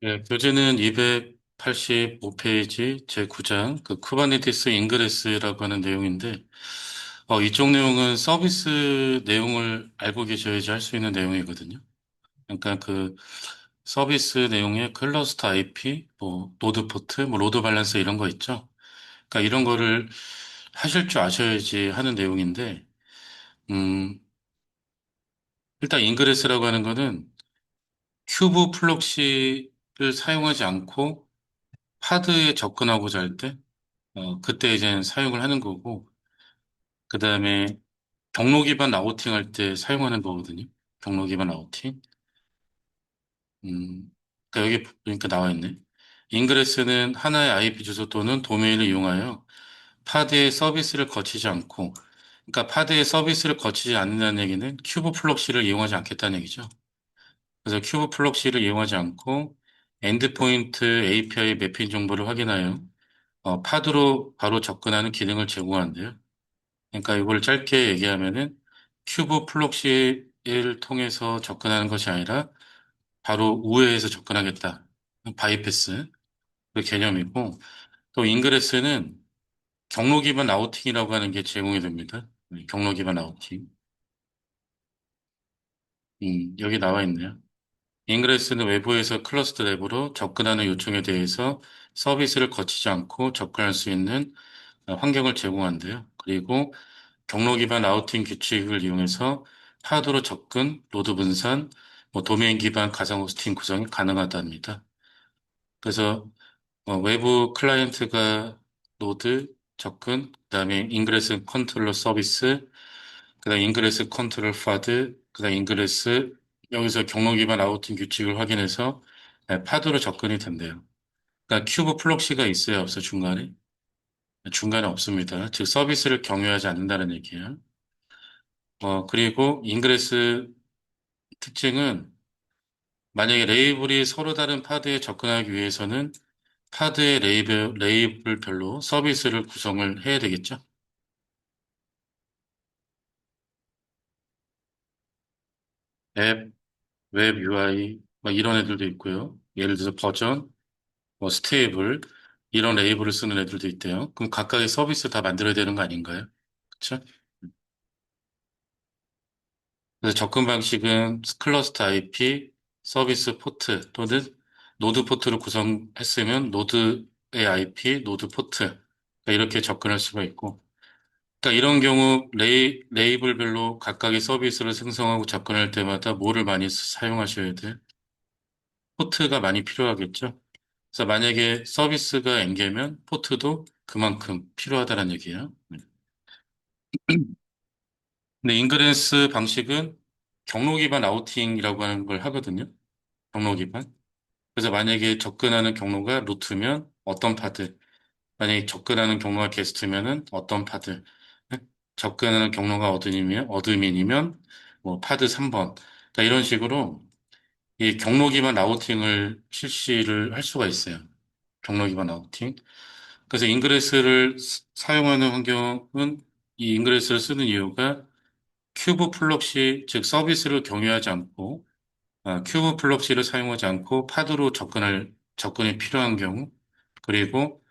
네, 교재는 285페이지 제9장 그 쿠버네티스 인그레스라고 하는 내용인데 이쪽 내용은 서비스 내용을 알고 계셔야지 할 수 있는 내용이거든요. 그러니까 그 서비스 내용에 클러스터 IP, 뭐 노드 포트, 뭐 로드 밸런스 이런 거 있죠. 그러니까 이런 거를 하실 줄 아셔야지 하는 내용인데 음, 일단 인그레스라고 하는 거는 큐브 플럭시를 사용하지 않고 파드에 접근하고자 할 때 그때 이제 사용을 하는 거고, 그 다음에 경로 기반 라우팅 할 때 사용하는 거거든요. 경로 기반 라우팅. 그러니까 여기 그러니까 나와 있네. 인그레스는 하나의 IP 주소 또는 도메인을 이용하여 파드의 서비스를 거치지 않고, 그러니까 파드의 서비스를 거치지 않는다는 얘기는 큐브 플럭시를 이용하지 않겠다는 얘기죠. 그래서 큐브 플럭시를 이용하지 않고 엔드포인트 API 매핑 정보를 확인하여 파드로 바로 접근하는 기능을 제공하는데요. 그러니까 이걸 짧게 얘기하면은 큐브 플록시를 통해서 접근하는 것이 아니라 바로 우회해서 접근하겠다. 바이패스 그 개념이고 또 인그레스는 경로 기반 라우팅이라고 하는 게 제공이 됩니다. 경로 기반 라우팅. 여기 나와 있네요. 인그레스는 외부에서 클러스터 내부로 접근하는 요청에 대해서 서비스를 거치지 않고 접근할 수 있는 환경을 제공한대요. 그리고 경로 기반 라우팅 규칙을 이용해서 파드로 접근, 로드 분산, 뭐 도메인 기반 가상 호스팅 구성이 가능하답니다. 그래서 외부 클라이언트가 노드 접근, 그다음에 인그레스 컨트롤러 서비스, 그다음에 인그레스 컨트롤 파드, 그다음에 인그레스 여기서 경로 기반 라우팅 규칙을 확인해서 파드로 접근이 된대요. 그러니까 큐브 플록시가 있어야 없어 중간에? 중간에 없습니다. 즉 서비스를 경유하지 않는다는 얘기예요. 그리고 인그레스 특징은 만약에 레이블이 서로 다른 파드에 접근하기 위해서는 파드의 레이블별로 서비스를 구성을 해야 되겠죠. 앱, 웹 UI, 막 이런 애들도 있고요. 예를 들어서 버전, 뭐 스테이블, 이런 레이블을 쓰는 애들도 있대요. 그럼 각각의 서비스 다 만들어야 되는 거 아닌가요? 그렇죠? 그래서 접근 방식은 클러스터 IP, 서비스 포트 또는 노드 포트를 구성했으면 노드의 IP, 노드 포트 그러니까 이렇게 접근할 수가 있고 그러니까 이런 경우 레이블별로 각각의 서비스를 생성하고 접근할 때마다 뭐를 많이 사용하셔야 돼? 포트가 많이 필요하겠죠? 그래서 만약에 서비스가 N개면 포트도 그만큼 필요하다는 얘기예요. 근데 인그레스 방식은 경로 기반 라우팅이라고 하는 걸 하거든요. 경로 기반. 그래서 만약에 접근하는 경로가 루트면 어떤 파드, 만약에 접근하는 경로가 게스트면은 어떤 파드, 네? 접근하는 경로가 어드민이면 뭐 파드 3번. 그러니까 이런 식으로 이 경로 기반 라우팅을 실시를 할 수가 있어요. 경로 기반 라우팅. 그래서 인그레스를 사용하는 환경은 이 인그레스를 쓰는 이유가 큐브 플럭시, 즉 서비스를 경유하지 않고 큐브 플럭시를 사용하지 않고 파드로 접근이 필요한 경우, 그리고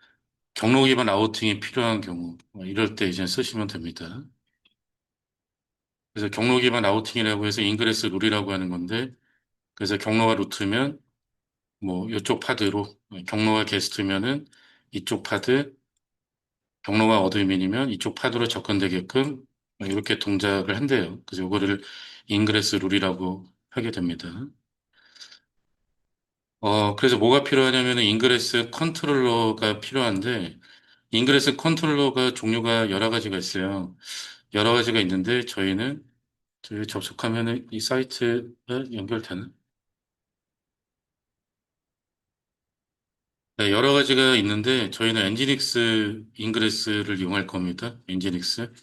경로 기반 라우팅이 필요한 경우, 이럴 때 이제 쓰시면 됩니다. 그래서 경로 기반 라우팅이라고 해서 인그레스 룰이라고 하는 건데, 그래서 경로가 루트면 뭐 이쪽 파드로, 경로가 게스트면은 이쪽 파드, 경로가 어드민이면 이쪽 파드로 접근되게끔 이렇게 동작을 한대요. 그래서 이거를 인그레스 룰이라고 하게 됩니다. 그래서 뭐가 필요하냐면 인그레스 컨트롤러가 필요한데, 인그레스 컨트롤러가 종류가 여러 가지가 있어요. 여러 가지가 있는데, 저희 접속하면은 이 사이트가 연결되나? 네, 여러 가지가 있는데, 저희는 엔지닉스 인그레스를 이용할 겁니다. 엔지닉스.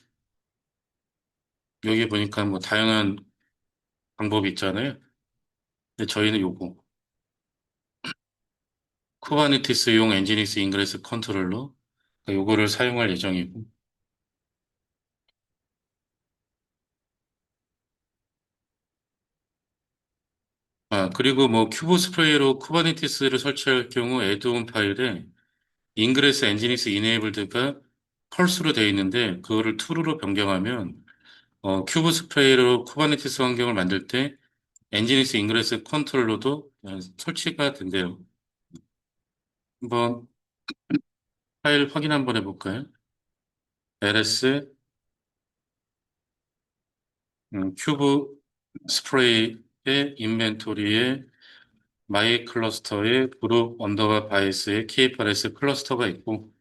여기 보니까 뭐 다양한 방법이 있잖아요. 근데 저희는 쿠버네티스용 엔지닉스 인그레스 컨트롤러. 요거를 사용할 예정이고, 그리고 뭐 큐브 스프레이로 쿠버네티스를 설치할 경우 애드온 파일에 인그레스 엔지니스 이네이블드가 펄스로 되어 있는데 그거를 true로 변경하면 큐브 스프레이로 쿠버네티스 환경을 만들 때 엔지니스 인그레스 컨트롤러도 설치가 된대요. 한번 파일 확인 한번 해볼까요? ls 큐브 스프레이의 인벤토리에 마이 클러스터에 그룹 언더바 바이스에 kprs 클러스터가 있고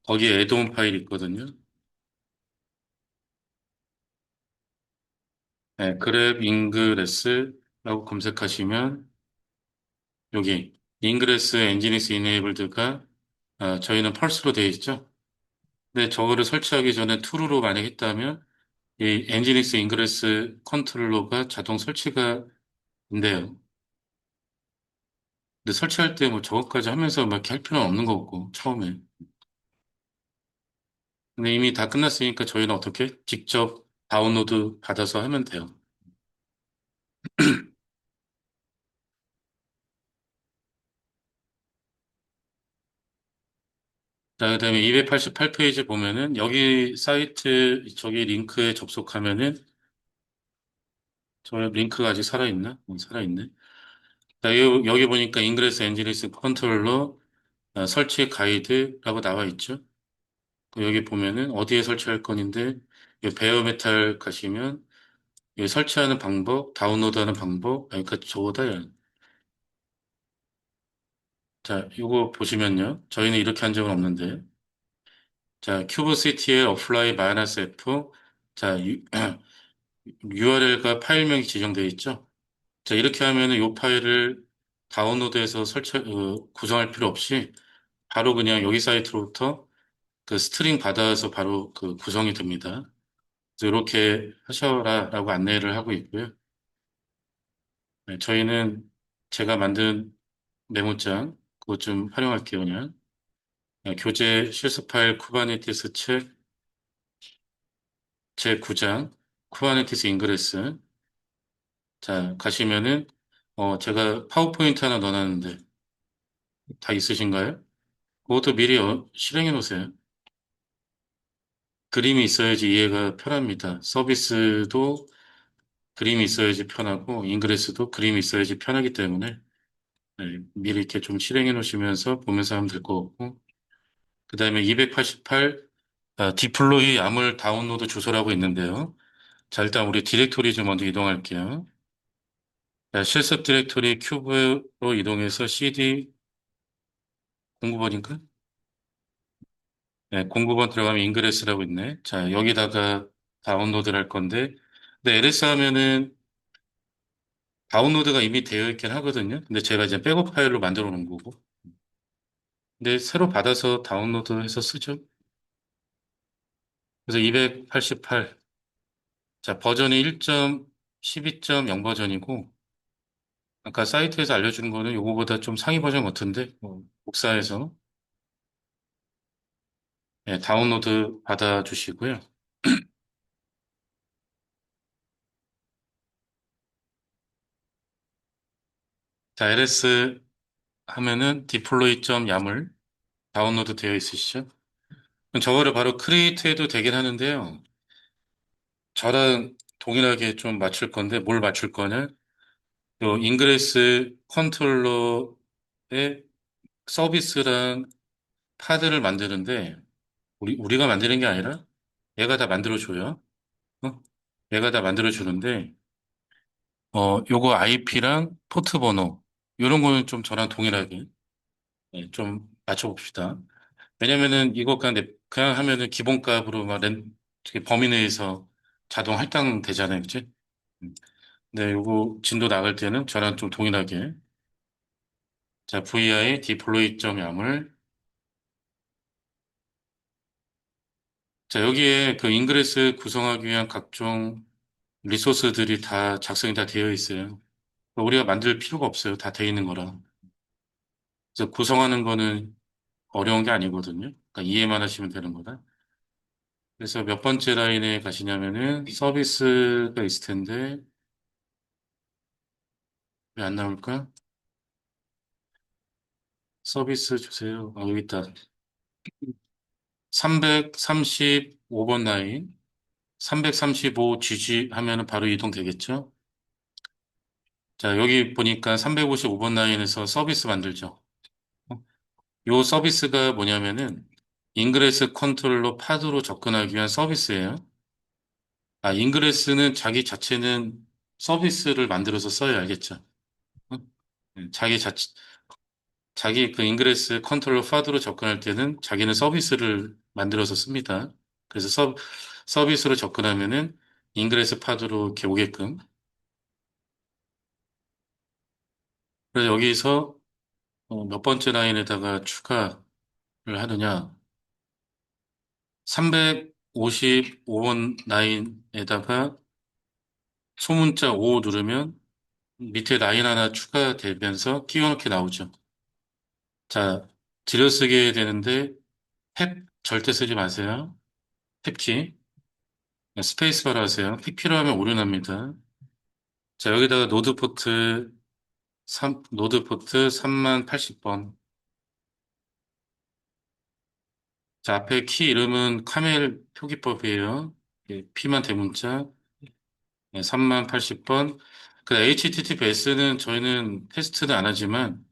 거기에 애드온 파일이 있거든요. 네, 그랩 인그레스라고 검색하시면 여기 인그레스 엔지니스 이네이블드가 저희는 펄스로 되어 있죠. 근데 저거를 설치하기 전에 투루로 만약 했다면 이 엔지니스 인그레스 컨트롤러가 자동 설치가 된대요. 근데 설치할 때 뭐 저것까지 하면서 막 이렇게 할 필요는 없는 거고 처음에. 근데 이미 다 끝났으니까 저희는 어떻게 직접 다운로드 받아서 하면 돼요. 자, 그다음에 288페이지 보면은 여기 사이트 저기 링크에 접속하면은 저 링크가 아직 살아있나? 살아있네. 자, 여기 보니까 인그레스 엔지니스 컨트롤러 설치 가이드라고 나와 있죠. 여기 보면은 어디에 설치할 건인데 이 베어메탈 가시면 이 설치하는 방법, 다운로드하는 방법, 그러니까 저거다. 야. 자, 이거 보시면요. 저희는 이렇게 한 적은 없는데. 자, 큐브시티의 어플라이 마이너스 F. 자, URL과 파일명이 지정되어 있죠. 자, 이렇게 하면은 이 파일을 다운로드해서 구성할 필요 없이 바로 그냥 여기 사이트로부터 그 스트링 받아서 바로 그 구성이 됩니다. 그래서 이렇게 하셔라라고 안내를 하고 있고요. 네, 저희는 제가 만든 메모장 그거 좀 활용할게요, 그냥. 교재 실습 파일 쿠버네티스 책 제9장 쿠버네티스 인그레스. 자, 가시면은 제가 파워포인트 하나 넣어놨는데 다 있으신가요? 그것도 미리 실행해 놓으세요. 그림이 있어야지 이해가 편합니다. 서비스도 그림이 있어야지 편하고, 인그레스도 그림이 있어야지 편하기 때문에, 네, 미리 이렇게 좀 실행해 놓으시면서 보면서 하면 될 것 같고, 그 다음에 288, 디플로이 야물 다운로드 주소라고 있는데요. 자, 일단 우리 디렉토리 좀 먼저 이동할게요. 자, 실습 디렉토리 큐브로 이동해서 CD 09번인가? 네, 09번 들어가면 인그레스라고 있네. 자, 여기다가 다운로드를 할 건데, 근데 LS 하면은 다운로드가 이미 되어 있긴 하거든요. 근데 제가 이제 백업 파일로 만들어 놓은 거고. 근데 새로 받아서 다운로드해서 쓰죠. 그래서 288. 자, 버전이 1.12.0 버전이고, 아까 사이트에서 알려주는 거는 요거보다 좀 상위 버전 같은데, 복사해서 예, 다운로드 받아주시고요. 자, ls 하면은 deploy.yaml 다운로드 되어 있으시죠? 그럼 저거를 바로 크리에이트 해도 되긴 하는데요. 저랑 동일하게 좀 맞출 건데, 뭘 맞출 거냐? 요 인그레스 컨트롤러의 서비스랑 파드를 만드는데 우리가 만드는 게 아니라 얘가 다 만들어줘요. 어? 얘가 다 만들어주는데 요거 IP랑 포트 번호 이런 거는 좀 저랑 동일하게 좀 맞춰봅시다. 왜냐면은 이거 그냥 하면은 기본값으로 저기 범위 내에서 자동 할당 되잖아요, 그치? 음. 근데 요거 진도 나갈 때는 저랑 좀 동일하게 자, vi deploy.yaml. 자, 여기에 그 인그레스 구성하기 위한 각종 리소스들이 다 작성이 다 되어 있어요. 우리가 만들 필요가 없어요. 다 되어 있는 거라. 그래서 구성하는 거는 어려운 게 아니거든요. 그러니까 이해만 하시면 되는 거다. 그래서 몇 번째 라인에 가시냐면은 서비스가 있을 텐데, 왜 안 나올까? 서비스 주세요. 여기 있다. 335번 라인, 335GG 하면은 바로 이동되겠죠? 자, 여기 보니까 355번 라인에서 서비스 만들죠. 요 서비스가 뭐냐면은, 인그레스 컨트롤러 파드로 접근하기 위한 서비스예요. 인그레스는 자기 자체는 서비스를 만들어서 써야 알겠죠? 어? 자기 그 인그레스 컨트롤러 파드로 접근할 때는 자기는 서비스를 만들어서 씁니다. 그래서 서비스로 접근하면은 인그레스 파드로 이렇게 오게끔. 그래서 여기서 몇 번째 라인에다가 추가를 하느냐. 355번 라인에다가 소문자 5 누르면 밑에 라인 하나 추가되면서 끼워넣기 나오죠. 자, 들여쓰게 되는데 탭 절대 쓰지 마세요. 탭키. 스페이스바로 하세요. 픽 필요하면 오류납니다. 자, 여기다가 노드 포트 3080번. 자, 앞에 키 이름은 카멜 표기법이에요. P만 대문자. 3080번. 그 HTTPS는 저희는 테스트는 안 하지만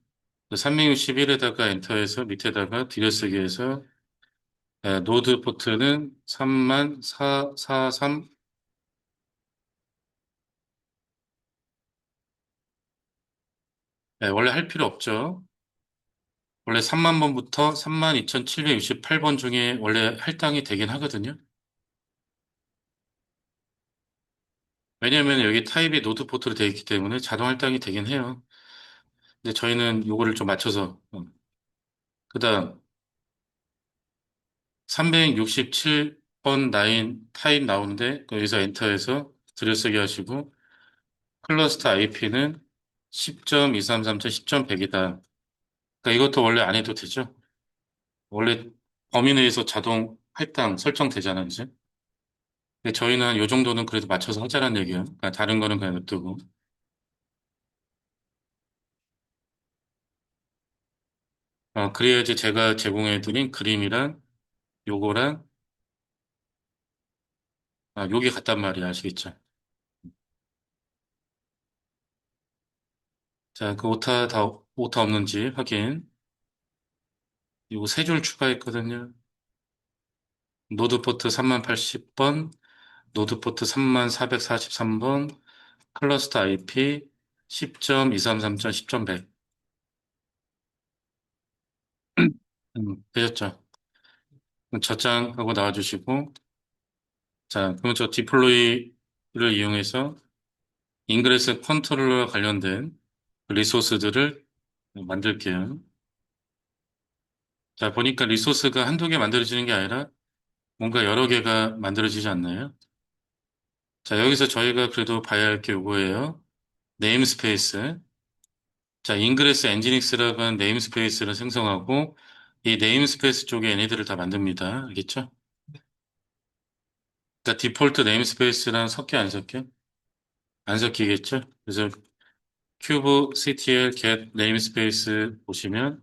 361에다가 엔터해서 밑에다가 들여쓰기 해서 노드 포트는 30443. 원래 할 필요 없죠. 원래 3만 번부터 32,768번 중에 원래 할당이 되긴 하거든요. 왜냐하면 여기 타입이 노드 포트로 되어 있기 때문에 자동 할당이 되긴 해요. 근데 저희는 요거를 좀 맞춰서. 그다음 367번 라인 타입 나오는데 여기서 엔터해서 들여쓰기 하시고 클러스터 IP는 10.233.10.100이다. 그러니까 이것도 원래 안 해도 되죠. 원래 범위 내에서 자동 할당 설정되잖아요, 이제. 근데 저희는 요 정도는 그래도 맞춰서 하자는 얘기예요. 그러니까 다른 거는 그냥 냅두고. 그래야지 제가 제공해드린 그림이랑 요거랑 요게 같단 말이야, 아시겠죠? 자, 그 오타 없는지 확인. 요거 세 줄 추가했거든요. 노드포트 3080번, 노드포트 3443번, 클러스터 IP 10.233.10.100. 되셨죠? 저장하고 나와주시고, 자, 그럼 저 디플로이를 이용해서 인그레스 컨트롤러와 관련된 리소스들을 만들게요. 자, 보니까 리소스가 한두 개 만들어지는 게 아니라 뭔가 여러 개가 만들어지지 않나요? 자, 여기서 저희가 그래도 봐야 할 게 요거예요. 네임스페이스. 자, 인그레스 엔지닉스라고 하는 네임스페이스를 생성하고 이 네임스페이스 쪽에 얘네들을 다 만듭니다. 알겠죠? 그러니까 디폴트 네임스페이스랑 섞여 안 섞여? 안 섞이겠죠? 그래서 kubectl get namespace 보시면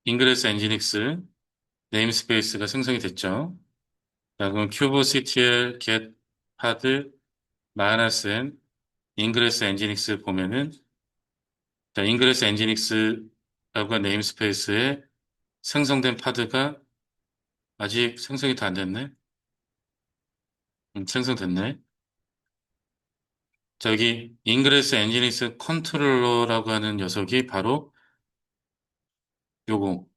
인그레스 엔지닉스 네임스페이스가 생성이 됐죠. 자, 그럼 kubectl get pad -n 인그레스 엔지닉스 보면은 자, 인그레스 엔지닉스라고 한 네임스페이스에 생성된 파드가 아직 생성이 다 안 됐네. 생성됐네. 자, 여기 인그레스 엔지닉스 컨트롤러라고 하는 녀석이 바로 요거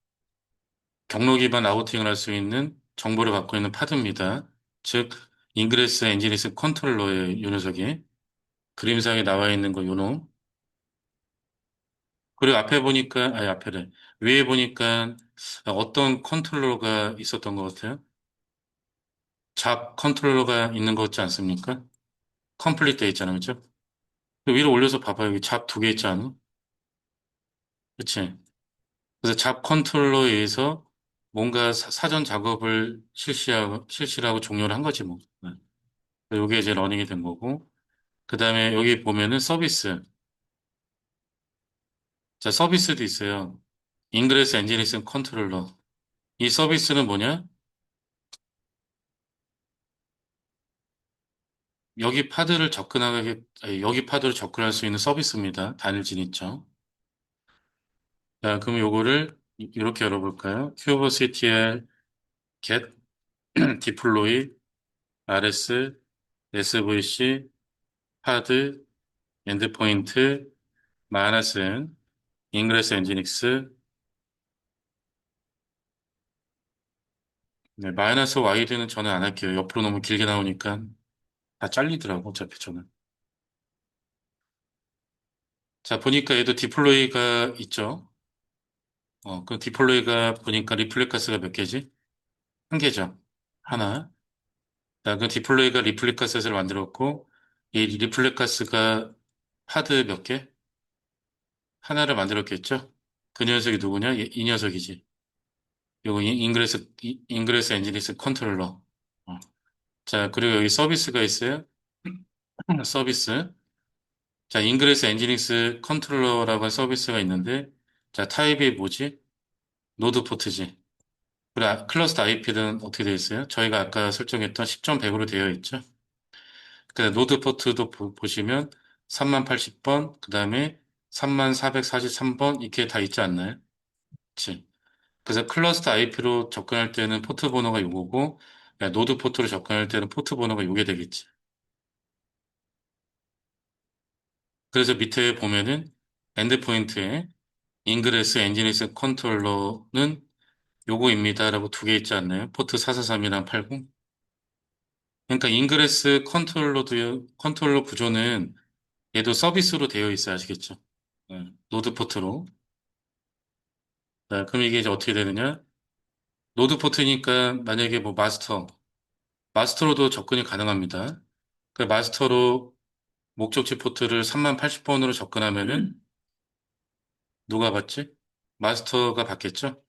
경로 기반 라우팅을 할 수 있는 정보를 갖고 있는 파드입니다. 즉, 인그레스 엔지니스 컨트롤러의 요 녀석이 그림상에 나와 있는 거 요놈. 그리고 앞에 보니까, 앞에래. 위에 보니까 어떤 컨트롤러가 있었던 것 같아요? 잡 컨트롤러가 있는 것 같지 않습니까? 컴플릿 돼 있잖아요, 그죠? 그 위로 올려서 봐봐요. 여기 잡 두 개 있지 않아? 그치? 그래서 잡 컨트롤러에 의해서 뭔가 사전 작업을 실시하고 종료를 한 거지, 뭐. 네. 요게 이제 러닝이 된 거고. 그 다음에 여기 보면은 서비스. 자, 서비스도 있어요. 인그레스 엔지니슨 컨트롤러. 이 서비스는 뭐냐? 여기 파드를 접근할 수 있는 서비스입니다. 단일 진입처. 자, 그럼 요거를 이렇게 열어볼까요? 큐버CTL, get, deploy, rs, svc, 파드, 엔드포인트, 마이너스, 인그레스 엔지닉스, 네, 마이너스 와이드는 저는 안 할게요. 옆으로 너무 길게 나오니까 다 잘리더라고, 어차피 저는. 자, 보니까 얘도 디플로이가 있죠. 그 디플로이가 보니까 리플리카스가 몇 개지? 한 개죠. 하나. 자, 그 디플로이가 리플리카 셋을 만들었고, 이 리플리카스가 파드 몇 개? 하나를 만들었겠죠? 그 녀석이 누구냐? 이 녀석이지. 요거 인그레스 엔지니스 컨트롤러. 어. 자, 그리고 여기 서비스가 있어요. 서비스. 자, 인그레스 엔지니스 컨트롤러라고 한 서비스가 있는데, 자, 타입이 뭐지? 노드 포트지. 그리고 클러스터 IP는 어떻게 되어 있어요? 저희가 아까 설정했던 10.100으로 되어 있죠. 그 노드 포트도 보시면 3080번, 그 다음에 3443번 이렇게 다 있지 않나요? 그치? 그래서 클러스터 IP로 접근할 때는 포트 번호가 요거고, 노드 포트로 접근할 때는 포트 번호가 요게 되겠지. 그래서 밑에 보면은 엔드포인트에 인그레스 엔지니스 컨트롤러는 요거입니다라고 두 개 있지 않나요? 포트 443이랑 80. 그러니까 인그레스 컨트롤러 구조는 얘도 서비스로 되어 있어야 아시겠죠? 노드 포트로. 자, 그럼 이게 이제 어떻게 되느냐? 노드 포트니까 만약에 뭐 마스터로도 접근이 가능합니다. 그 마스터로 목적지 포트를 3080번으로 접근하면은 누가 받지? 마스터가 받겠죠?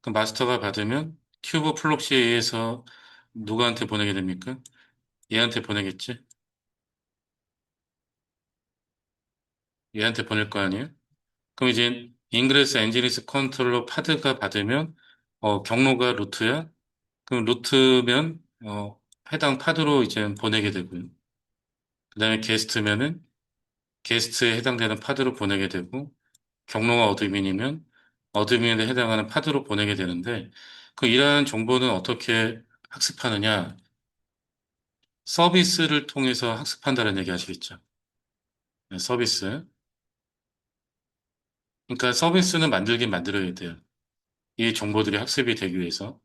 그 마스터가 받으면 큐브 플록시에 의해서 누구한테 보내게 됩니까? 얘한테 보내겠지? 얘한테 보낼 거 아니에요? 그럼 이제 인그레스 엔지니스 컨트롤러 파드가 받으면 경로가 루트야? 그럼 루트면 해당 파드로 이제 보내게 되고요. 그다음에 게스트면은 게스트에 해당되는 파드로 보내게 되고 경로가 어드민이면 어드민에 해당하는 파드로 보내게 되는데 그 이러한 정보는 어떻게 학습하느냐? 서비스를 통해서 학습한다는 얘기 아시겠죠? 네, 서비스. 그러니까 서비스는 만들긴 만들어야 돼요. 이 정보들이 학습이 되기 위해서.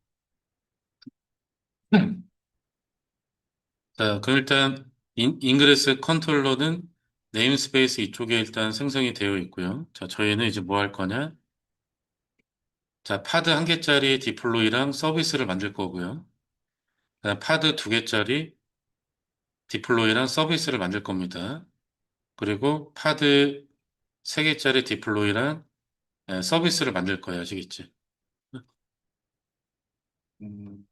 자, 그럼 일단 인그레스 컨트롤러는 네임스페이스 이쪽에 일단 생성이 되어 있고요. 자, 저희는 이제 뭐 할 거냐? 자, 파드 한 개짜리 디플로이랑 서비스를 만들 거고요. 그다음 파드 두 개짜리 디플로이랑 서비스를 만들 겁니다. 그리고 파드 세 개짜리 디플로이랑 서비스를 만들 거예요. 아시겠지? 음,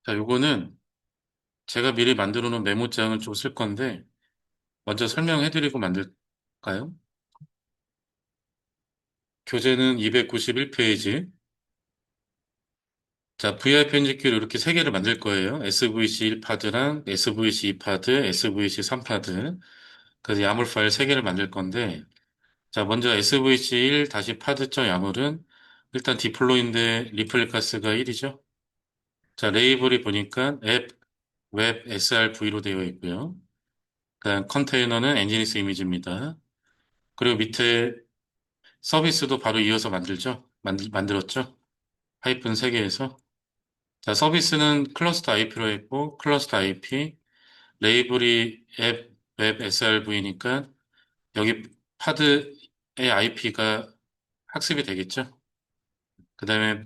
자, 요거는 제가 미리 만들어 놓은 메모장을 좀 쓸 건데 먼저 설명해 드리고 만들까요? 교재는 291페이지. 자, VI 편집기를 이렇게 세 개를 만들 거예요. SVC 1파드랑 SVC 2파드, SVC 3파드. 그래서 야물 파일 세 개를 만들 건데, 자, 먼저 SVC 1 다시 파드.점 야물은 일단 디플로인데 리플리카스가 1이죠. 자, 레이블이 보니까 앱, 웹, SRV로 되어 있고요. 그다음 컨테이너는 엔지니스 이미지입니다. 그리고 밑에 서비스도 바로 이어서 만들었죠. 하이픈 3개에서. 자, 서비스는 클러스터 IP로 했고, 클러스터 IP, 레이블이 앱, 웹 SRV니까 여기 파드의 IP가 학습이 되겠죠. 그 다음에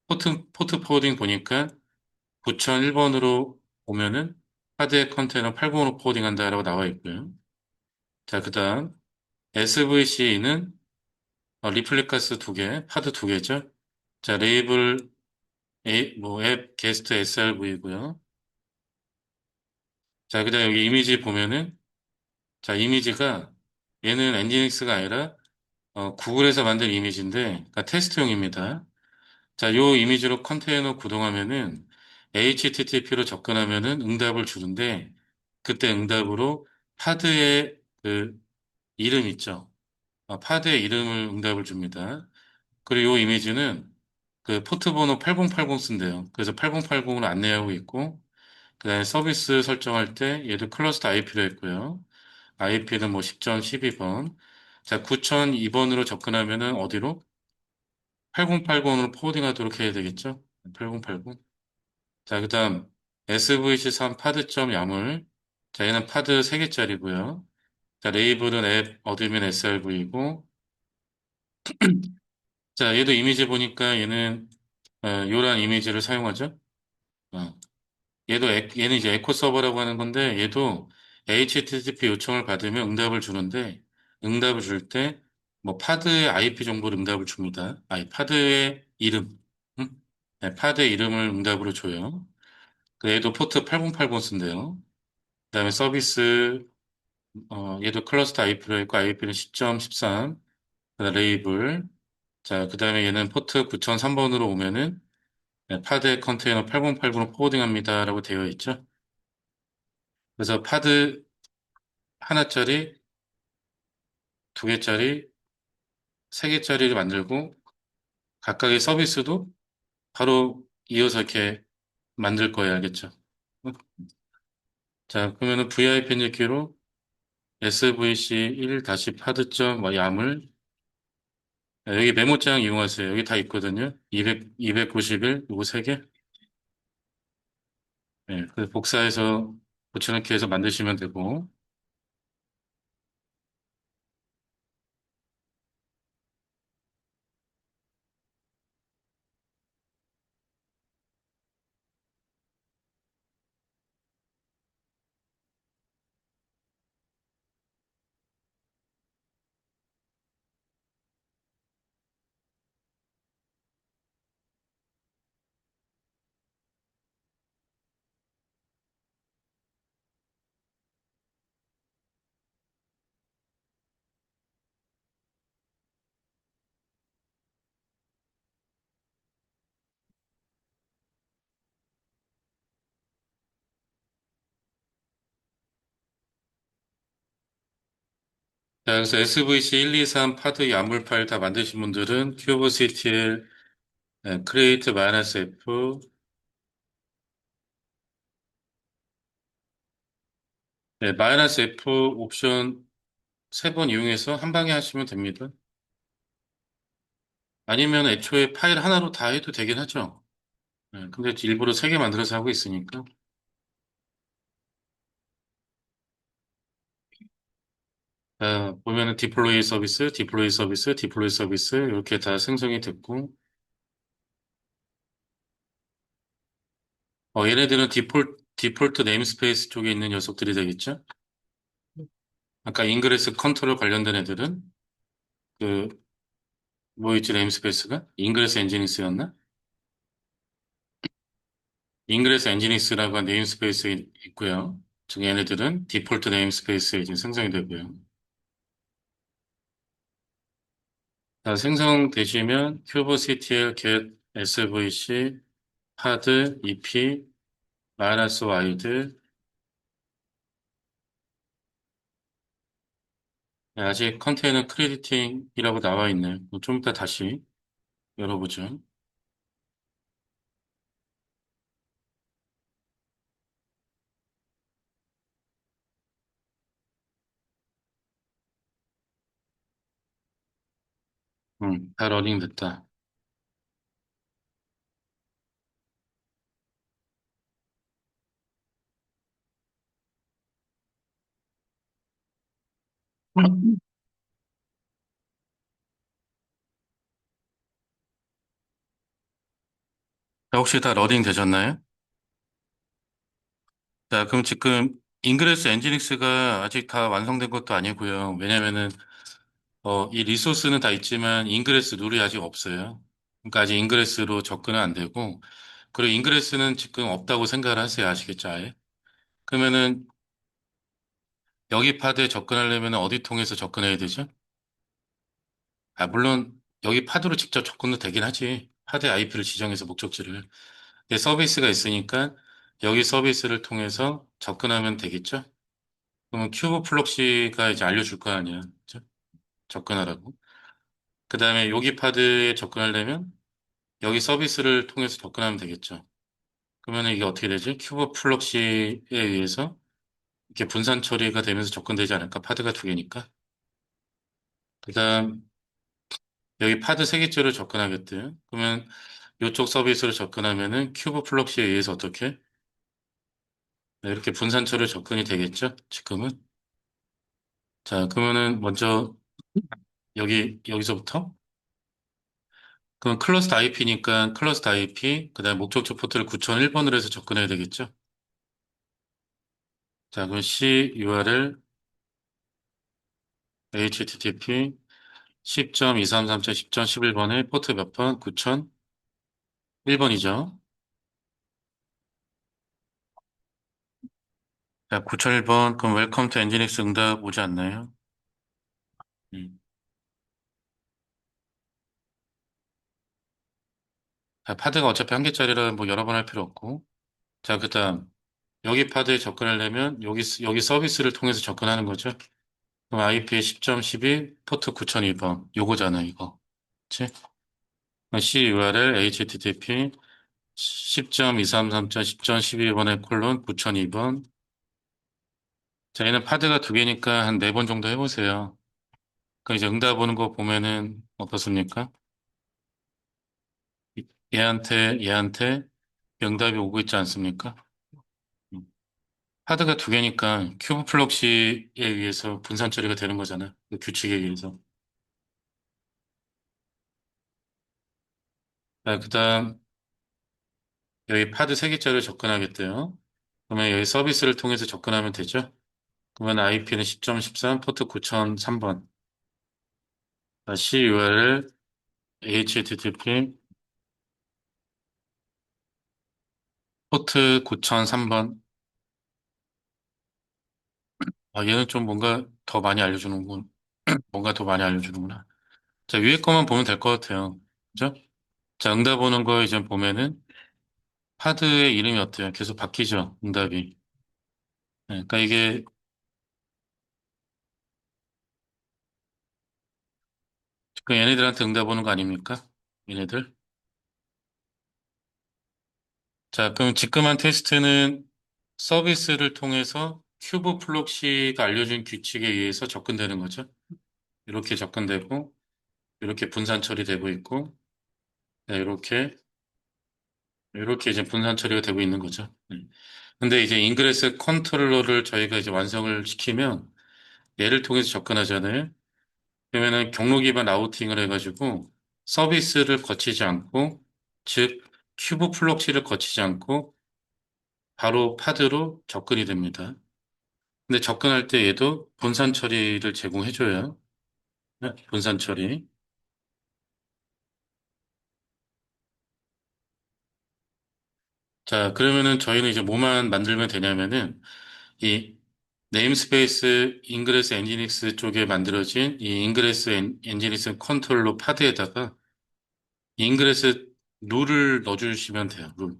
포트 포워딩 보니까 9001번으로 오면은 파드의 컨테이너 80으로 포워딩 한다라고 나와 있고요. 자, 그 다음 SVC는 리플리카스 두 개, 파드 두 개죠. 자, 레이블 앱 게스트 SRV고요. 자, 그다음 여기 이미지 보면은, 자, 이미지가 얘는 엔지닉스가 아니라 구글에서 만든 이미지인데, 그러니까 테스트용입니다. 자, 요 이미지로 컨테이너 구동하면은 HTTP로 접근하면은 응답을 주는데, 그때 응답으로 파드의 그 이름 있죠. 파드의 이름을 응답을 줍니다. 그리고 이 이미지는 그 포트 번호 8080 쓴대요. 그래서 8080으로 안내하고 있고, 그다음에 서비스 설정할 때 얘도 클러스터 IP로 했고요. IP는 뭐 10.12번. 자, 9002번으로 접근하면은 어디로? 8080으로 포워딩하도록 해야 되겠죠? 8080. 자, 그다음 SVC3 파드점 야물. 자, 얘는 파드 3개짜리고요. 자, 레이블은 앱 어드민 SRV이고, 자, 얘도 이미지 보니까 얘는 요런 이미지를 사용하죠. 어, 얘는 이제 에코 서버라고 하는 건데 얘도 HTTP 요청을 받으면 응답을 주는데 응답을 줄 때 뭐 파드의 IP 정보를 응답을 줍니다. 아니, 파드의 이름. 응? 네, 파드의 이름을 응답으로 줘요. 그 얘도 포트 8080 쓴대요. 그다음에 서비스 얘도 클러스터 IP로 했고 IP는 10.13. 그다음 레이블. 자, 그다음에 얘는 포트 9003번으로 오면은 네, 파드 컨테이너 8080으로 포워딩합니다라고 되어 있죠. 그래서 파드 하나짜리, 두 개짜리, 세 개짜리를 만들고 각각의 서비스도 바로 이어서 이렇게 만들 거예요. 알겠죠? 어? 자, 그러면은 VIP 인젝기로 SVC 1-파드점 야물 여기 메모장 이용하세요. 여기 다 있거든요. 291 요거 세 개. 네, 그 복사해서 붙여넣기 해서 만드시면 되고 자, 그래서 SVC 123 파드 야물 파일 다 만드신 분들은 큐브CTL create -f 네, -f 옵션 세 번 이용해서 한 방에 하시면 됩니다. 아니면 애초에 파일 하나로 다 해도 되긴 하죠. 네, 근데 일부러 세 개 만들어서 하고 있으니까. 보면은 디플로이 서비스, 디플로이 서비스, 디플로이 서비스 이렇게 다 생성이 됐고, 얘네들은 디폴트 네임스페이스 쪽에 있는 녀석들이 되겠죠? 아까 인그레스 컨트롤 관련된 애들은 그 뭐였지 네임스페이스가? 인그레스 엔지니스였나? 인그레스 엔지니스라고 한 네임스페이스 있고요. 즉 얘네들은 디폴트 네임스페이스에 이제 생성이 되고요. 자, 생성되시면 kubectl get svc 파드 ep 마이너스 와이드 네, 아직 컨테이너 크레디팅이라고 나와 있네요. 좀 이따 다시 열어보죠. 다 러닝 됐다. 자, 혹시 다 러닝 되셨나요? 자, 그럼 지금 인그레스 엔지닉스가 아직 다 완성된 것도 아니고요. 왜냐면은 이 리소스는 다 있지만 인그레스 룰이 아직 없어요. 그러니까 아직 인그레스로 접근은 안 되고 그리고 인그레스는 지금 없다고 생각을 하세요. 아시겠죠? 아예? 그러면은 여기 파드에 접근하려면 어디 통해서 접근해야 되죠? 아, 물론 여기 파드로 직접 접근도 되긴 하지. 파드 IP를 지정해서 목적지를. 근데 서비스가 있으니까 여기 서비스를 통해서 접근하면 되겠죠? 그러면 큐브 플럭시가 이제 알려줄 거 아니야. 그죠? 접근하라고. 그 다음에 여기 파드에 접근하려면 여기 서비스를 통해서 접근하면 되겠죠. 그러면 이게 어떻게 되지? 큐브 플럭시에 의해서 이렇게 분산 처리가 되면서 접근되지 않을까? 파드가 두 개니까. 그 다음 여기 파드 세 개째로 접근하겠대요. 그러면 이쪽 서비스로 접근하면은 큐브 플럭시에 의해서 어떻게? 네, 이렇게 분산처로 접근이 되겠죠? 지금은. 자, 그러면은 먼저 여기서부터 그럼 클러스트 IP니까 클러스트 IP 그다음 목적지 포트를 9001번으로 해서 접근해야 되겠죠? 자, 그럼 C URL HTTP 10.233.10.11번에 포트 몇 번? 9001번이죠. 자, 9001번 그럼 웰컴 투 엔지닉스 응답 오지 않나요? 음. 자, 파드가 어차피 한 개짜리라 뭐 여러 번 할 필요 없고. 자, 그다음 여기 파드에 접근하려면 여기 서비스를 통해서 접근하는 거죠. 그럼 IP 10.12 포트 9002번 요거잖아 이거. 그치? C URL HTTP 10.233.10.12번에 콜론 9002번. 자, 얘는 파드가 두 개니까 한 네 번 정도 해보세요. 그 이제 응답 오는 거 보면은 어떻습니까? 얘한테 응답이 오고 있지 않습니까? 음. 파드가 두 개니까 큐브 플럭시에 의해서 분산 처리가 되는 거잖아. 그 규칙에 의해서. 자, 그다음 여기 파드 세 개짜리로 접근하겠대요. 그러면 여기 서비스를 통해서 접근하면 되죠. 그러면 IP는 10.13 포트 9003번. CURL HTTP 포트 9003번. 아, 얘는 좀 뭔가 더 많이 알려주는군. 뭔가 더 많이 알려주는구나. 자, 위에 거만 보면 될 것 같아요. 그죠? 자, 응답 오는 거 이제 보면은 파드의 이름이 어때요? 계속 바뀌죠? 응답이. 네, 그러니까 이게 그 얘네들한테 응답 오는 거 아닙니까? 얘네들. 자, 그럼 지금한 테스트는 서비스를 통해서 큐브 플록시가 알려준 규칙에 의해서 접근되는 거죠. 이렇게 접근되고, 이렇게 분산 처리되고 있고, 네, 이렇게 이제 분산 처리가 되고 있는 거죠. 근데 이제 인그레스 컨트롤러를 저희가 이제 완성을 시키면 얘를 통해서 접근하잖아요. 그러면은 경로 기반 라우팅을 해가지고 서비스를 거치지 않고, 즉 큐브 플록시를 거치지 않고 바로 파드로 접근이 됩니다. 근데 접근할 때 얘도 분산 처리를 제공해줘요. 네, 분산 처리. 자, 그러면은 저희는 이제 뭐만 만들면 되냐면은 이 네임스페이스 인그레스 엔지닉스 쪽에 만들어진 이 인그레스 엔지닉스 컨트롤러 파드에다가 인그레스 룰을 넣어주시면 돼요. 룰.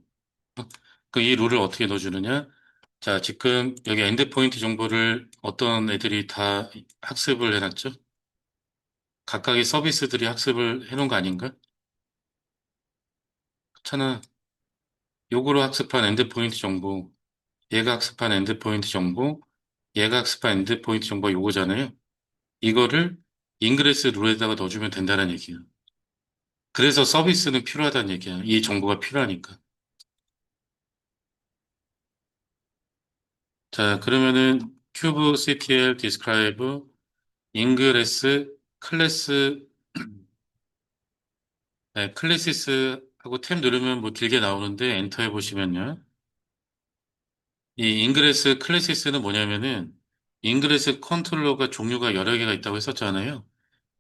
그 이 룰을 어떻게 넣어주느냐? 자, 지금 여기 엔드포인트 정보를 어떤 애들이 다 학습을 해놨죠? 각각의 서비스들이 학습을 해놓은 거 아닌가? 그렇잖아. 요거로 학습한 엔드포인트 정보, 얘가 학습한 엔드포인트 정보, 얘가 학습한 엔드포인트 정보 요거잖아요. 이거를 인그레스 룰에다가 넣어주면 된다는 얘기예요. 그래서 서비스는 필요하다는 얘기야. 이 정보가 필요하니까. 자, 그러면은 큐브 CTL describe 인그레스 클래스 네, 클래시스 하고 탭 누르면 뭐 길게 나오는데 엔터 해보시면요. 이 인그레스 클래시스는 뭐냐면은 인그레스 컨트롤러가 종류가 여러 개가 있다고 했었잖아요.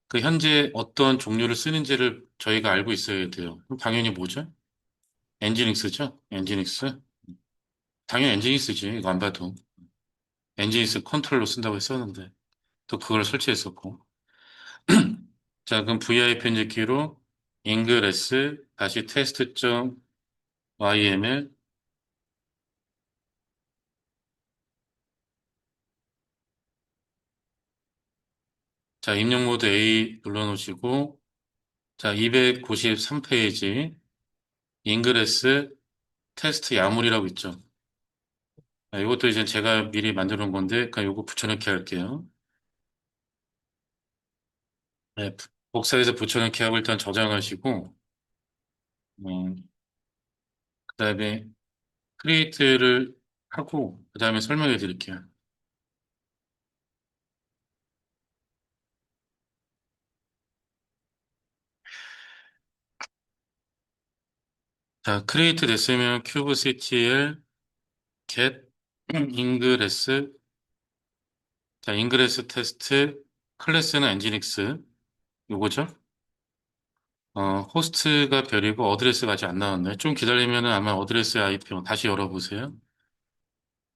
그 현재 어떤 종류를 쓰는지를 저희가 알고 있어야 돼요. 그럼 당연히 뭐죠? 엔지닉스죠? 엔지닉스? 당연히 엔지닉스지. 이거 안 봐도. 엔지니스 컨트롤로 쓴다고 했었는데 또 그걸 설치했었고. 자, 그럼 VIP 이제 키로 ingress 다시 test.yml. 자, 입력 모드 A 눌러놓으시고, 자, 293페이지 ingress 테스트 야물이라고 있죠. 자, 이것도 이제 제가 미리 만들어 놓은 건데, 그냥 요거 붙여넣기 할게요. 네, 복사해서 붙여넣기 하고 일단 저장하시고, 그다음에 크리에이트를 하고, 그다음에 설명해 드릴게요. 자, 크리에이트 됐으면 큐브CTL get ingress. 자, 인그레스 테스트 클래스는 엔지닉스 요거죠? 호스트가 별이고 어드레스가 아직 안 나왔네. 좀 기다리면은 아마 어드레스 IP 다시 열어보세요.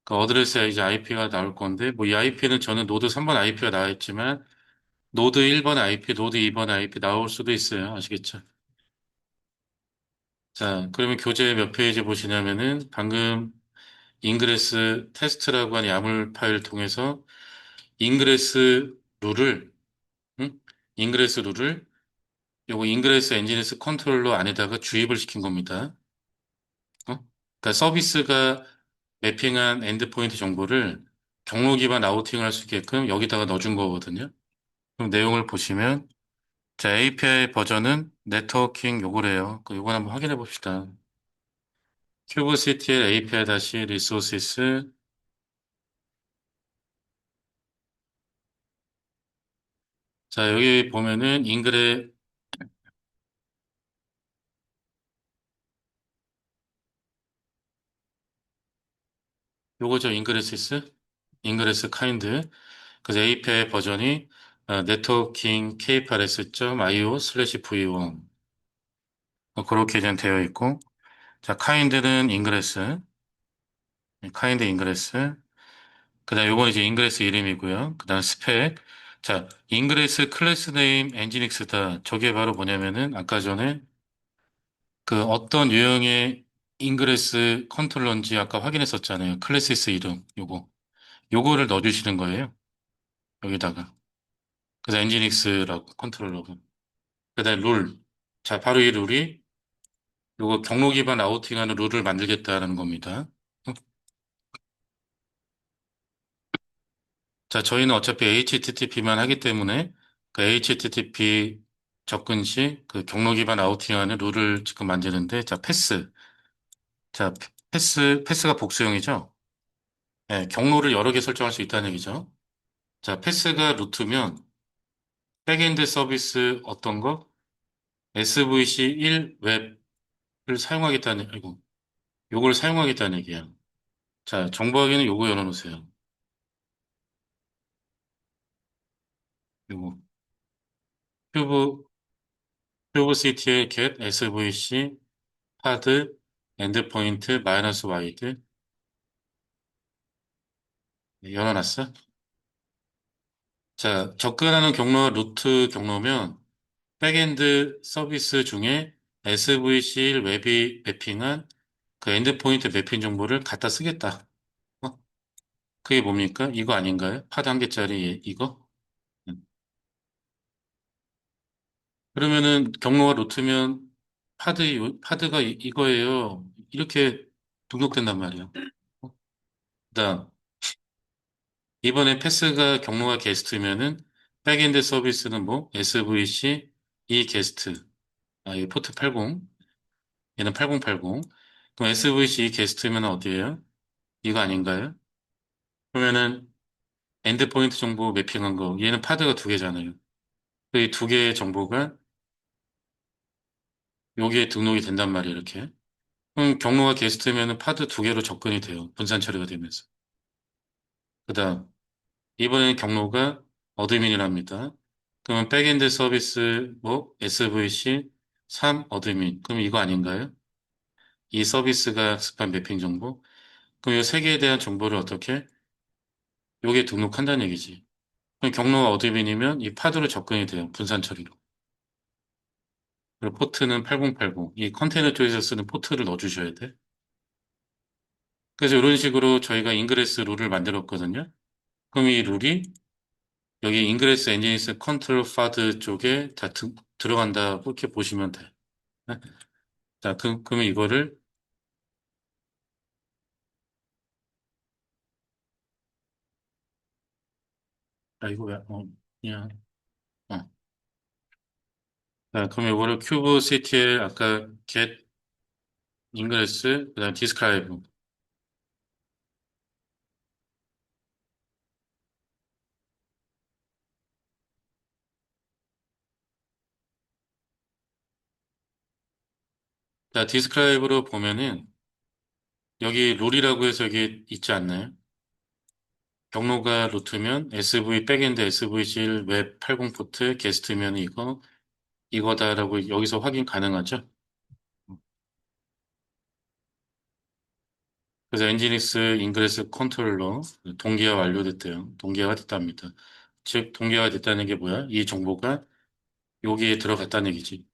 그 어드레스 이제 IP가 나올 건데 뭐 이 IP는 저는 노드 3번 IP가 나와 있지만 노드 1번 IP, 노드 2번 IP 나올 수도 있어요. 아시겠죠? 자, 그러면 교재 몇 페이지 보시냐면은 방금 인그레스 테스트라고 하는 야물 파일을 통해서 인그레스 룰을 응? 인그레스 룰을 요거 인그레스 엔지니스 컨트롤러 안에다가 주입을 시킨 겁니다. 어? 그러니까 서비스가 매핑한 엔드포인트 정보를 경로 기반 아우팅을 할 수 있게끔 여기다가 넣어준 거거든요. 그럼 내용을 보시면 자, API 버전은 네트워킹 요거래요. 요걸 한번 확인해 봅시다. kubectl API-resources. 자, 여기 보면은 요거죠. 인그레스 카인드. 그래서 API 버전이 networking kprs.io 슬래시 v1 그렇게 이제 되어 있고 자 kind는 인그레스 kind 인그레스 그다음 요건 이제 인그레스 이름이고요. 그다음 스펙 자 인그레스 클래스 네임 엔지닉스다 저게 바로 뭐냐면은 아까 전에 그 어떤 유형의 인그레스 컨트롤러인지 아까 확인했었잖아요. 클래시스 이름 요거를 넣어주시는 거예요. 여기다가 그래서 엔지닉스라고 컨트롤러고 그다음에 룰. 자, 바로 이 룰이 요거 경로 기반 아우팅하는 룰을 만들겠다는 겁니다. 어? 자, 저희는 어차피 HTTP만 하기 때문에 그 HTTP 접근 시 그 경로 기반 아우팅하는 룰을 지금 만드는데 자, 패스. 자, 패스가 복수형이죠. 네, 경로를 여러 개 설정할 수 있다는 얘기죠. 자, 패스가 루트면 백엔드 서비스 어떤 거? SVC1 웹을 사용하겠다는, 아이고, 요걸 사용하겠다는 얘기야. 자, 정보 확인은 요거 열어놓으세요. 요거. 큐브, 큐브CTL get SVC 파드 엔드포인트 마이너스 와이드 네, 열어놨어? 자, 접근하는 경로가 루트 경로면 백엔드 서비스 중에 SVC 웹이 매핑한 그 엔드포인트 매핑 정보를 갖다 쓰겠다. 어? 그게 뭡니까? 이거 아닌가요? 파드 한 개짜리 이거? 음. 그러면은 경로가 루트면 파드가 이거예요. 이렇게 등록된단 말이에요. 어? 그다음 이번에 패스가 경로가 게스트면은 백엔드 서비스는 뭐 SVC 이 게스트 이 포트 80 얘는 8080 그럼 SVC 이 게스트면 어디예요? 이거 아닌가요? 그러면은 엔드포인트 정보 매핑한 거 얘는 파드가 두 개잖아요. 그 두 개의 정보가 여기에 등록이 된단 말이에요. 이렇게 그럼 경로가 게스트면은 파드 두 개로 접근이 돼요. 분산 처리가 되면서 그다음 이번에는 경로가 어드민이랍니다. 그러면 백엔드 서비스 뭐 SVC 3 어드민. 그럼 이거 아닌가요? 이 서비스가 스판 매핑 정보. 그럼 이 세 개에 대한 정보를 어떻게? 요게 등록한다는 얘기지. 그럼 경로가 어드민이면 이 파드로 접근이 돼요. 분산 처리로. 그리고 포트는 8080. 이 컨테이너 쪽에서 쓰는 포트를 넣어주셔야 돼. 그래서 이런 식으로 저희가 인그레스 룰을 만들었거든요. 그럼 이 룰이 여기 인그레스 엔지니스 컨트롤 파드 쪽에 다 들어간다고 이렇게 보시면 돼. 네? 자, 그러면 이거를, 이거 왜, 그냥, 어. 자, 그럼 이거를 큐브 CTL, 아까 get 인그레스, 그다음 디스크라이브. 자, 디스크라이브로 보면은 여기 룰이라고 해서 여기 있지 않나요? 경로가 루트면 SV 백엔드 SVG 웹 80 포트 게스트면 이거다라고 여기서 확인 가능하죠? 그래서 엔지니스 인그레스 컨트롤러 동기화 완료됐대요. 동기화가 됐답니다. 즉 동기화가 됐다는 게 뭐야? 이 정보가 여기에 들어갔다는 얘기지.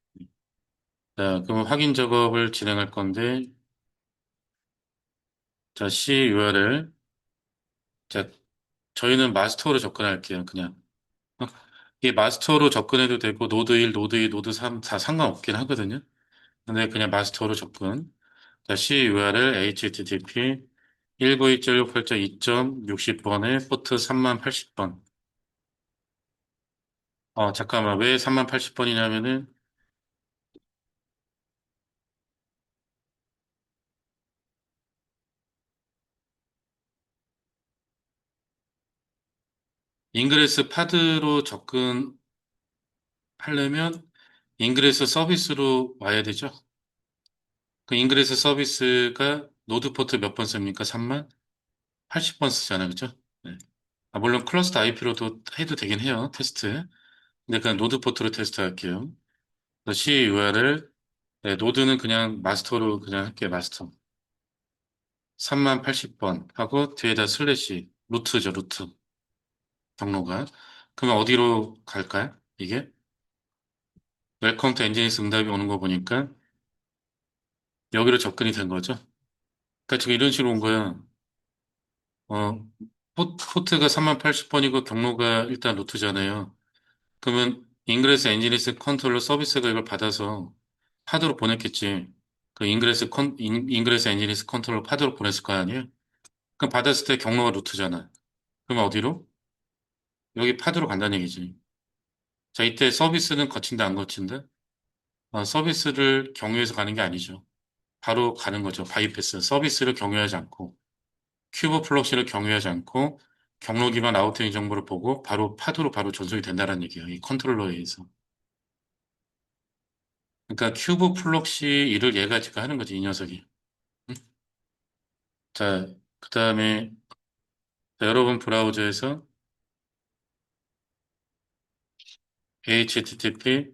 자, 그럼 확인 작업을 진행할 건데 자, CURL 자, 저희는 마스터로 접근할게요. 그냥 이게 마스터로 접근해도 되고 노드 1, 노드 2, 노드 3 다 상관없긴 하거든요. 근데 그냥 마스터로 접근. 자, CURL HTTP 192.168.2.60번에 포트 3080번. 잠깐만. 왜 3080번이냐면은 인그레스 파드로 접근하려면 인그레스 서비스로 와야 되죠. 그 인그레스 서비스가 노드 포트 몇 번 씁니까? 3만? 80번 쓰잖아요. 그죠? 네. 물론 클러스터 IP로도 해도 되긴 해요. 테스트. 근데 그냥 노드 포트로 테스트 할게요. CURL 네, 노드는 그냥 마스터로 그냥 할게요. 마스터. 3080번 하고 뒤에다 슬래시 루트죠. 루트. 경로가. 그러면 어디로 갈까요? 이게? 웰컴 투 엔지니스 응답이 오는 거 보니까 여기로 접근이 된 거죠. 그러니까 지금 이런 식으로 온 거야. 어, 포트가 3080번이고 경로가 일단 루트잖아요. 그러면 인그레스 엔지니스 컨트롤러 서비스가 이걸 받아서 파드로 보냈겠지. 그 인그레스 엔지니스 컨트롤러 파드로 보냈을 거 아니에요? 그럼 받았을 때 경로가 루트잖아. 그러면 어디로? 여기 파드로 간다는 얘기지. 자, 이때 서비스는 거친다, 안 거친다? 서비스를 경유해서 가는 게 아니죠. 바로 가는 거죠. 바이패스. 서비스를 경유하지 않고, 큐브 플럭시를 경유하지 않고, 경로 기반 아우터인 정보를 보고, 바로 파드로 바로 전송이 된다는 얘기예요. 이 컨트롤러에 의해서. 그러니까 큐브 플럭시 일을 얘가 지금 하는 거지, 이 녀석이. 응? 자, 그 다음에, 여러분 브라우저에서 HTTP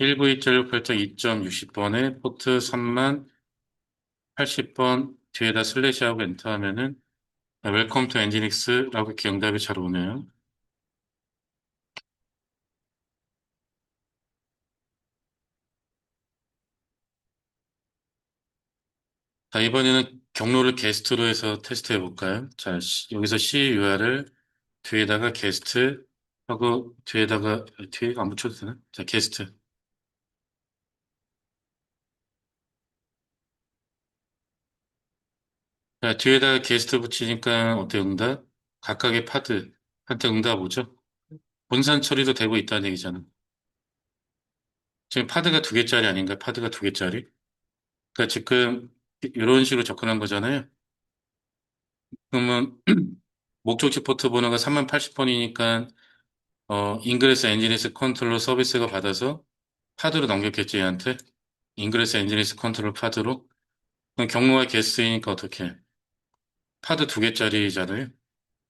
192.168.2.60번에 포트 3만 80번 뒤에다 슬래시하고 엔터하면은 웰컴 투 엔지닉스라고 이렇게 응답이 잘 오네요. 자, 이번에는 경로를 게스트로 해서 테스트 해볼까요? 자, 여기서 CURL 뒤에다가 게스트 하고 뒤에 안 붙여도 되나? 자, 게스트. 자, 뒤에다가 게스트 붙이니까 어때요, 응답? 각각의 파드한테 응답 오죠? 분산 처리도 되고 있다는 얘기잖아. 지금 파드가 두 개짜리 아닌가? 파드가 두 개짜리? 그러니까 지금 이런 식으로 접근한 거잖아요. 그러면 목적지 포트 번호가 3080번이니까 인그레스 엔지니스 컨트롤 서비스가 받아서 파드로 넘겼겠지 얘한테. 인그레스 엔지니스 컨트롤 파드로. 그럼 경로가 개수이니까 어떻게? 파드 두 개짜리잖아요.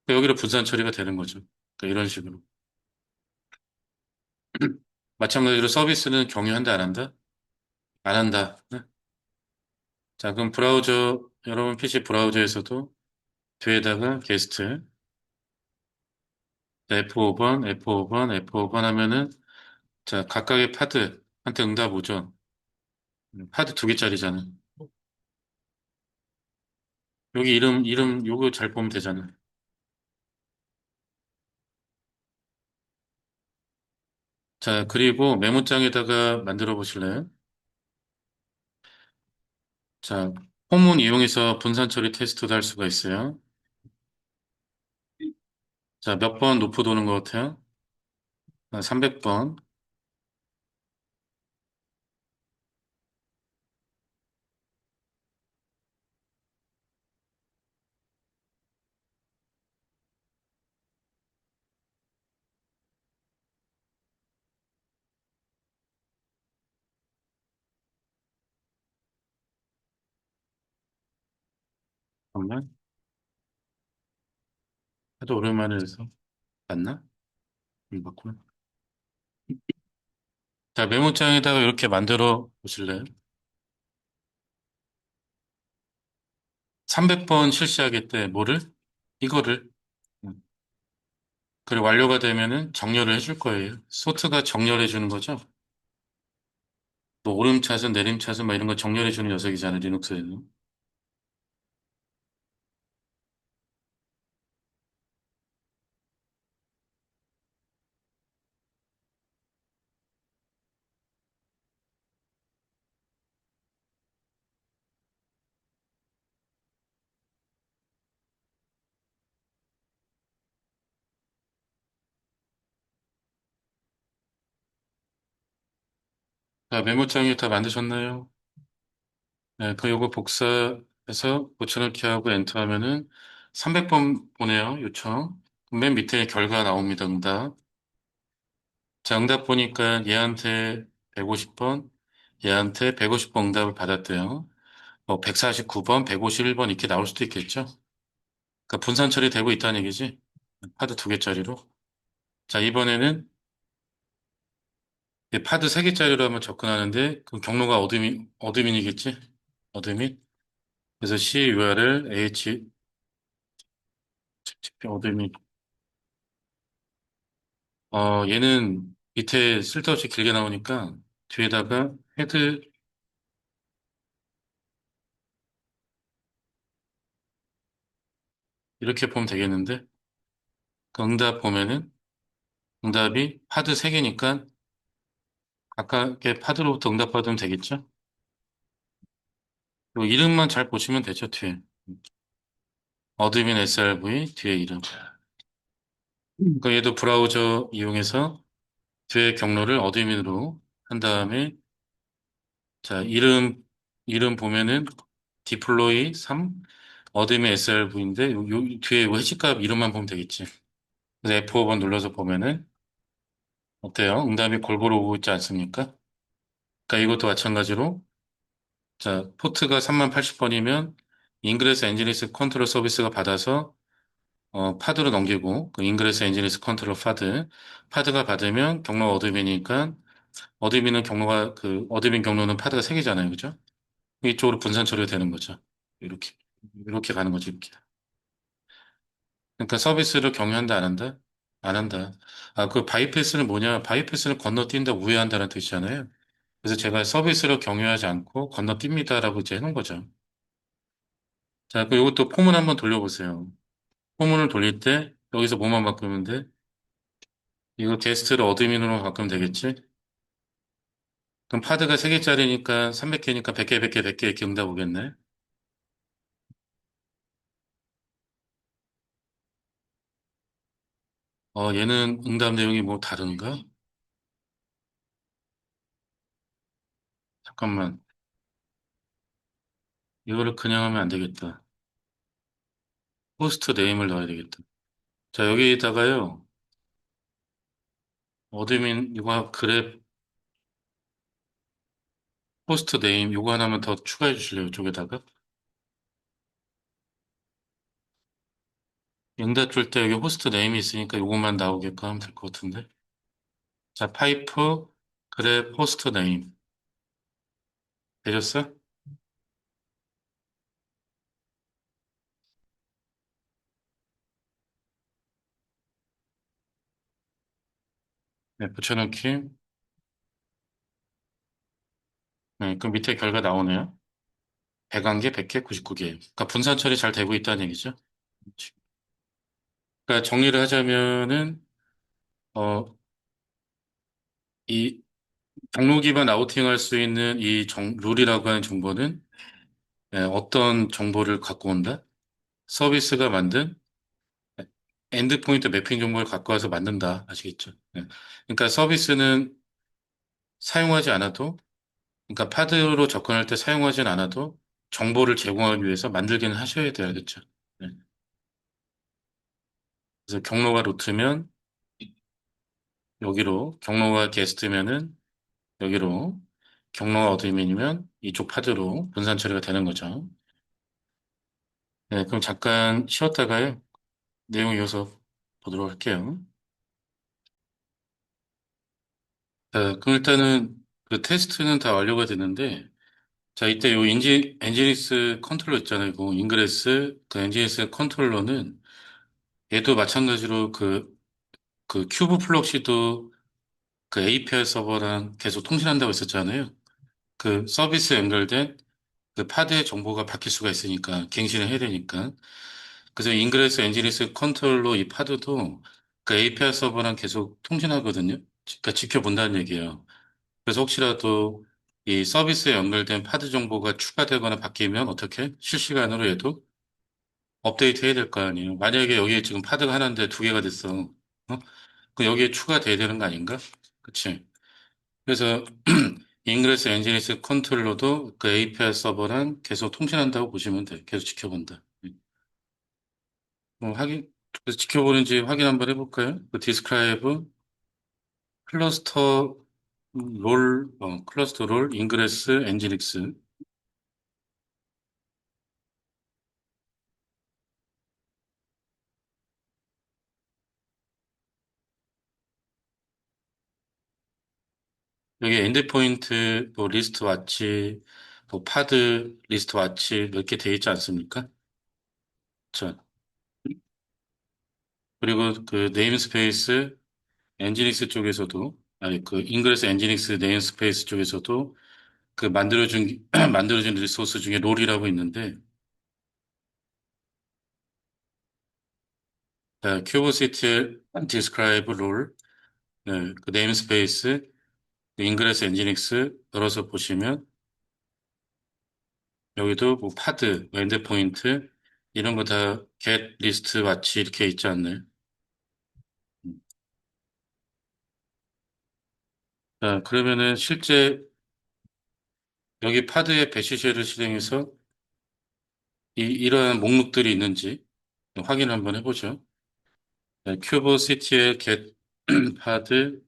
그러니까 여기로 분산 처리가 되는 거죠. 그러니까 이런 식으로. 마찬가지로 서비스는 경유한다 안 한다? 안 한다. 네? 자, 그럼 여러분 PC 브라우저에서도 뒤에다가 게스트. F5번, F5번, F5번 하면은, 자, 각각의 파드한테 응답 오죠. 파드 두 개짜리잖아. 여기 요거 잘 보면 되잖아. 자, 그리고 메모장에다가 만들어 보실래요? 자, 포문 이용해서 분산 처리 테스트도 할 수가 있어요. 자, 몇 번 루프 도는 것 같아요? 300번. 잠깐만. 하도 오랜만에 해서. 맞나? 맞구나. 자, 메모장에다가 이렇게 만들어 보실래요? 300번 실시하겠대. 뭐를? 이거를. 음. 그리고 완료가 되면은 정렬을 해줄 거예요. 소트가 정렬해 주는 거죠. 뭐 오름차순, 내림차순 막 이런 거 정렬해 주는 녀석이잖아요. 리눅스에는. 자, 메모장에 다 만드셨나요? 네, 그 요거 복사해서 고쳐넣기 하고 엔터 하면은 300번 보내요. 요청. 맨 밑에 결과 나옵니다. 응답. 자, 응답 보니까 얘한테 150번, 얘한테 150번 응답을 받았대요. 뭐 149번, 151번 이렇게 나올 수도 있겠죠. 그러니까 분산 처리되고 있다는 얘기지. 파드 두 개짜리로. 자, 이번에는 이 파드 세 개짜리로 한번 접근하는데 그 경로가 어드민이겠지? 어드민. 그래서 C URL H 어드민. 얘는 밑에 쓸데없이 길게 나오니까 뒤에다가 헤드 이렇게 보면 되겠는데 그 응답 보면은 응답이 파드 세 개니까 각각의 파드로부터 응답받으면 되겠죠? 요 이름만 잘 보시면 되죠, 뒤에. 어드민 SRV 뒤에 이름. 그러니까 얘도 브라우저 이용해서 뒤에 경로를 어드민으로 한 다음에 자 이름 보면은 디플로이 3 어드민 SRV인데 요 뒤에 요 해시값 이름만 보면 되겠지. 그래서 F5번 눌러서 보면은 어때요? 응답이 골고루 오고 있지 않습니까? 그러니까 이것도 마찬가지로 자 포트가 3080번이면 인그레스 엔지니스 컨트롤 서비스가 받아서 파드로 넘기고 그 인그레스 엔지니스 컨트롤 파드가 받으면 경로 어드민이니까 어드민은 경로가 그 어드민 경로는 파드가 3개잖아요. 그죠? 이쪽으로 분산 처리가 되는 거죠. 이렇게 이렇게 가는 거죠. 이렇게. 그러니까 서비스를 경유한다 안 한다? 안 한다. 아, 그 바이패스는 뭐냐? 바이패스는 건너뛴다 우회한다는 뜻이잖아요. 그래서 제가 서비스를 경유하지 않고 건너뜁니다라고 이제 해놓은 거죠. 자, 그 이것도 포문 한번 돌려보세요. 포문을 돌릴 때 여기서 뭐만 바꾸면 돼? 이거 게스트를 어드민으로 바꾸면 되겠지? 그럼 파드가 3개짜리니까 300개니까 100개, 100개, 100개 이렇게 응답 오겠네? 얘는 응답 내용이 뭐 다른가? 잠깐만. 이거를 그냥 하면 안 되겠다. 호스트 네임을 넣어야 되겠다. 자, 여기다가요. 어드민, 이거 그랩, 호스트 네임, 이거 하나만 더 추가해 주실래요? 이쪽에다가. 응답 줄 때 여기 호스트 네임이 있으니까 이것만 나오게끔 하면 될 것 같은데. 자, 파이프, 그랩, 호스트 네임. 되셨어? 네, 붙여넣기. 네, 그 밑에 결과 나오네요. 101개, 100개, 99개. 그러니까 분산 처리 잘 되고 있다는 얘기죠. 그러니까 정리를 하자면은, 어, 이 경로 기반 아우팅 할 수 있는 룰이라고 하는 정보는 어떤 정보를 갖고 온다? 서비스가 만든 엔드포인트 매핑 정보를 갖고 와서 만든다. 아시겠죠? 네. 그러니까 서비스는 사용하지 않아도, 그러니까 파드로 접근할 때 사용하진 않아도 정보를 제공하기 위해서 만들기는 하셔야 돼야겠죠. 네. 그래서 경로가 루트면 여기로, 경로가 게스트면은 여기로, 경로가 어드민이면 이쪽 파드로 분산 처리가 되는 거죠. 네, 그럼 잠깐 쉬었다가요. 내용 이어서 보도록 할게요. 자, 그럼 일단은 그 테스트는 다 완료가 됐는데, 자, 이때 요 엔지니스 컨트롤러 있잖아요. 그 인그레스, 그 엔지니스 컨트롤러는 얘도 마찬가지로 그 큐브 플럭시도 그 API 서버랑 계속 통신한다고 했었잖아요. 그 서비스 연결된 그 파드의 정보가 바뀔 수가 있으니까, 갱신을 해야 되니까. 그래서 인그레스 엔지니스 컨트롤러 이 파드도 그 API 서버랑 계속 통신하거든요. 그러니까 지켜본다는 얘기예요. 그래서 혹시라도 이 서비스에 연결된 파드 정보가 추가되거나 바뀌면 어떻게? 실시간으로 얘도 업데이트 해야 될 거 아니에요. 만약에 여기에 지금 파드가 하나인데 두 개가 됐어. 어? 그 여기에 추가돼야 되는 거 아닌가? 그치? 그래서 인그레스 엔지니스 컨트롤러도 그 API 서버랑 계속 통신한다고 보시면 돼. 계속 지켜본다. 그래서 지켜보는지 확인 한번 해볼까요? 그 디스크라이브 클러스터 클러스터 롤 인그레스 엔지닉스. 여기 엔드포인트, 뭐 리스트 와치, 뭐 파드 리스트 와치 이렇게 돼 있지 않습니까? 자, 그리고 그 네임스페이스 엔지닉스 쪽에서도 아니 그 인그레스 엔지닉스 네임스페이스 쪽에서도 그 만들어준 만들어진 리소스 중에 롤이라고 있는데 큐브시티의 디스크라이브 롤, 네, 그 네임스페이스 인그레스 엔지닉스 열어서 보시면 여기도 뭐 파드, 엔드포인트 이런 거 다 get 리스트 와치 이렇게 있지 않나요? 자, 그러면은 실제 여기 파드의 배시쉘을 실행해서 이러한 목록들이 있는지 확인 한번 해보죠. 네, 큐브시티의 get 파드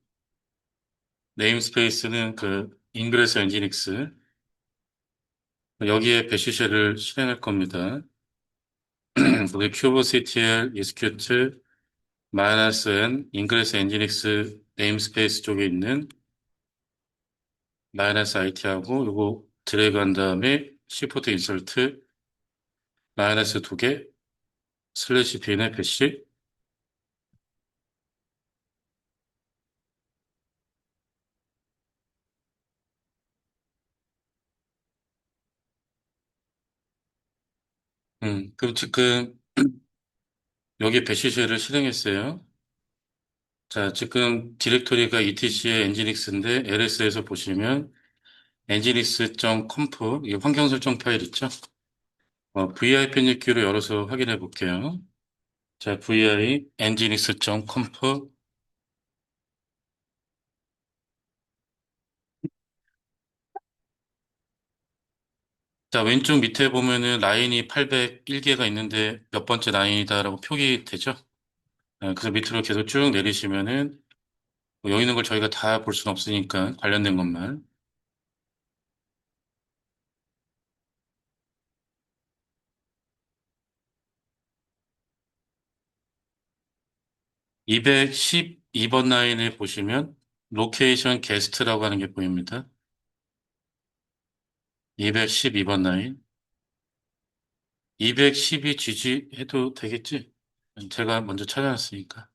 네임스페이스는 그 인그레스 엔지닉스 여기에 배시쉘을 실행할 겁니다. 거기 큐브시티의 execute 마이너스 n 인그레스 엔지닉스 네임스페이스 쪽에 있는 마이너스 IT하고 요거 드래그 한 다음에 시프트 인설트 마이너스 두 개 슬래시 bn의 배시. 그럼 지금 여기 배시쉘을 실행했어요. 자, 지금 디렉토리가 etc의 nginx인데 ls에서 보시면 nginx.conf 이게 환경 설정 파일 있죠? vi-paniq로 열어서 확인해 볼게요. 자, vi nginx.conf. 자, 왼쪽 밑에 보면은 라인이 801개가 있는데 몇 번째 라인이다라고 표기되죠? 그래서 밑으로 계속 쭉 내리시면은 뭐 여기 있는 걸 저희가 다 볼 수는 없으니까 관련된 것만 212번 라인을 보시면 로케이션 게스트라고 하는 게 보입니다. 212번 라인. 212 GG 해도 되겠지? 제가 먼저 찾아놨으니까.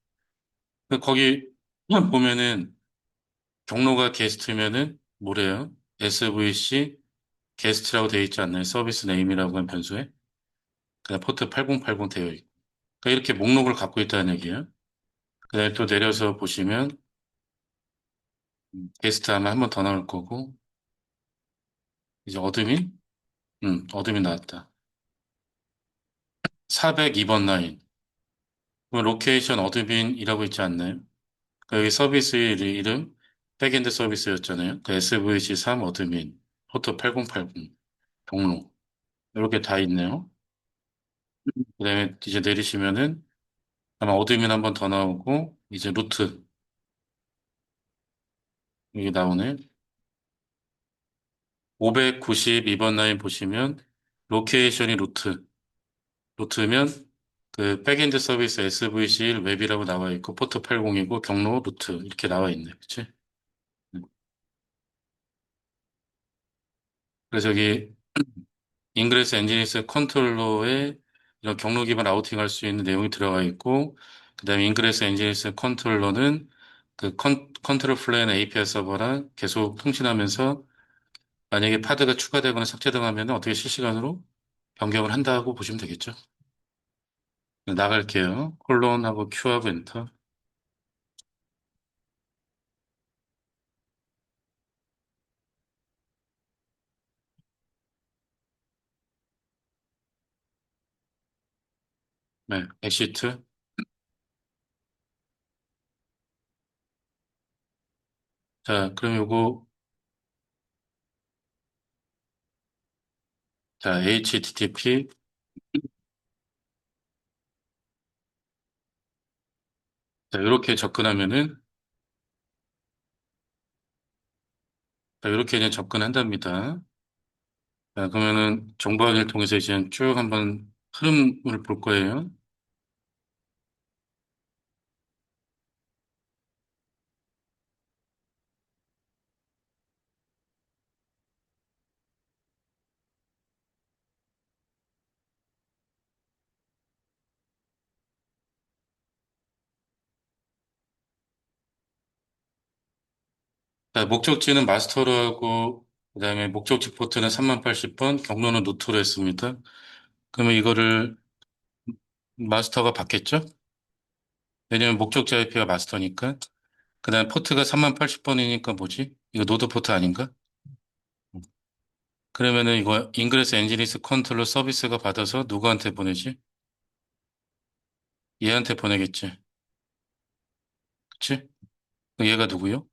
거기 보면은 경로가 게스트면은 뭐래요? SVC 게스트라고 되어 있지 않나요? 서비스 네임이라고 하는 변수에. 그다음 포트 8080 되어 있고. 그러니까 이렇게 목록을 갖고 있다는 얘기예요. 그다음에 또 내려서 보시면 게스트 하나 한 번 더 나올 거고 이제 어드민? 어드민 나왔다. 402번 라인. 그럼 로케이션 어드민이라고 있지 않나요? 그 여기 서비스 이름 백엔드 서비스였잖아요. 그 SVC3 어드민, 포트 8080, 경로. 이렇게 다 있네요. 그다음에 이제 내리시면은 아마 어드민 한 번 더 나오고 이제 루트 여기 나오네. 592번 라인 보시면 로케이션이 루트면 그 백엔드 서비스 SVC1 웹이라고 나와 있고 포트 80이고 경로 루트 이렇게 나와 있네. 그치? 음. 그래서 여기 인그레스 엔지니스 컨트롤러에 이런 경로 기반 라우팅 할 수 있는 내용이 들어가 있고 그다음에 인그레스 엔지니스 컨트롤러는 그 컨트롤 플레인 API 서버랑 계속 통신하면서 만약에 파드가 추가되거나 삭제당하면 어떻게 실시간으로 변경을 한다고 보시면 되겠죠. 나갈게요. 콜론하고 Q하고 엔터. 네, 엑시트. 자, 그럼 요거, 자, HTTP. 자, 이렇게 접근하면은, 자, 이렇게 이제 접근한답니다. 자, 그러면은 정보 확인을 통해서 이제 쭉 한번 흐름을 볼 거예요. 자, 목적지는 마스터로 하고, 그다음에 목적지 포트는 3080번, 경로는 루트로 했습니다. 그러면 이거를 마스터가 받겠죠? 왜냐면 목적지 IP가 마스터니까. 그다음에 포트가 3080번이니까 뭐지? 이거 노드 포트 아닌가? 그러면은 이거 인그레스 엔지니스 컨트롤 서비스가 받아서 누구한테 보내지? 얘한테 보내겠지. 그치? 얘가 누구요?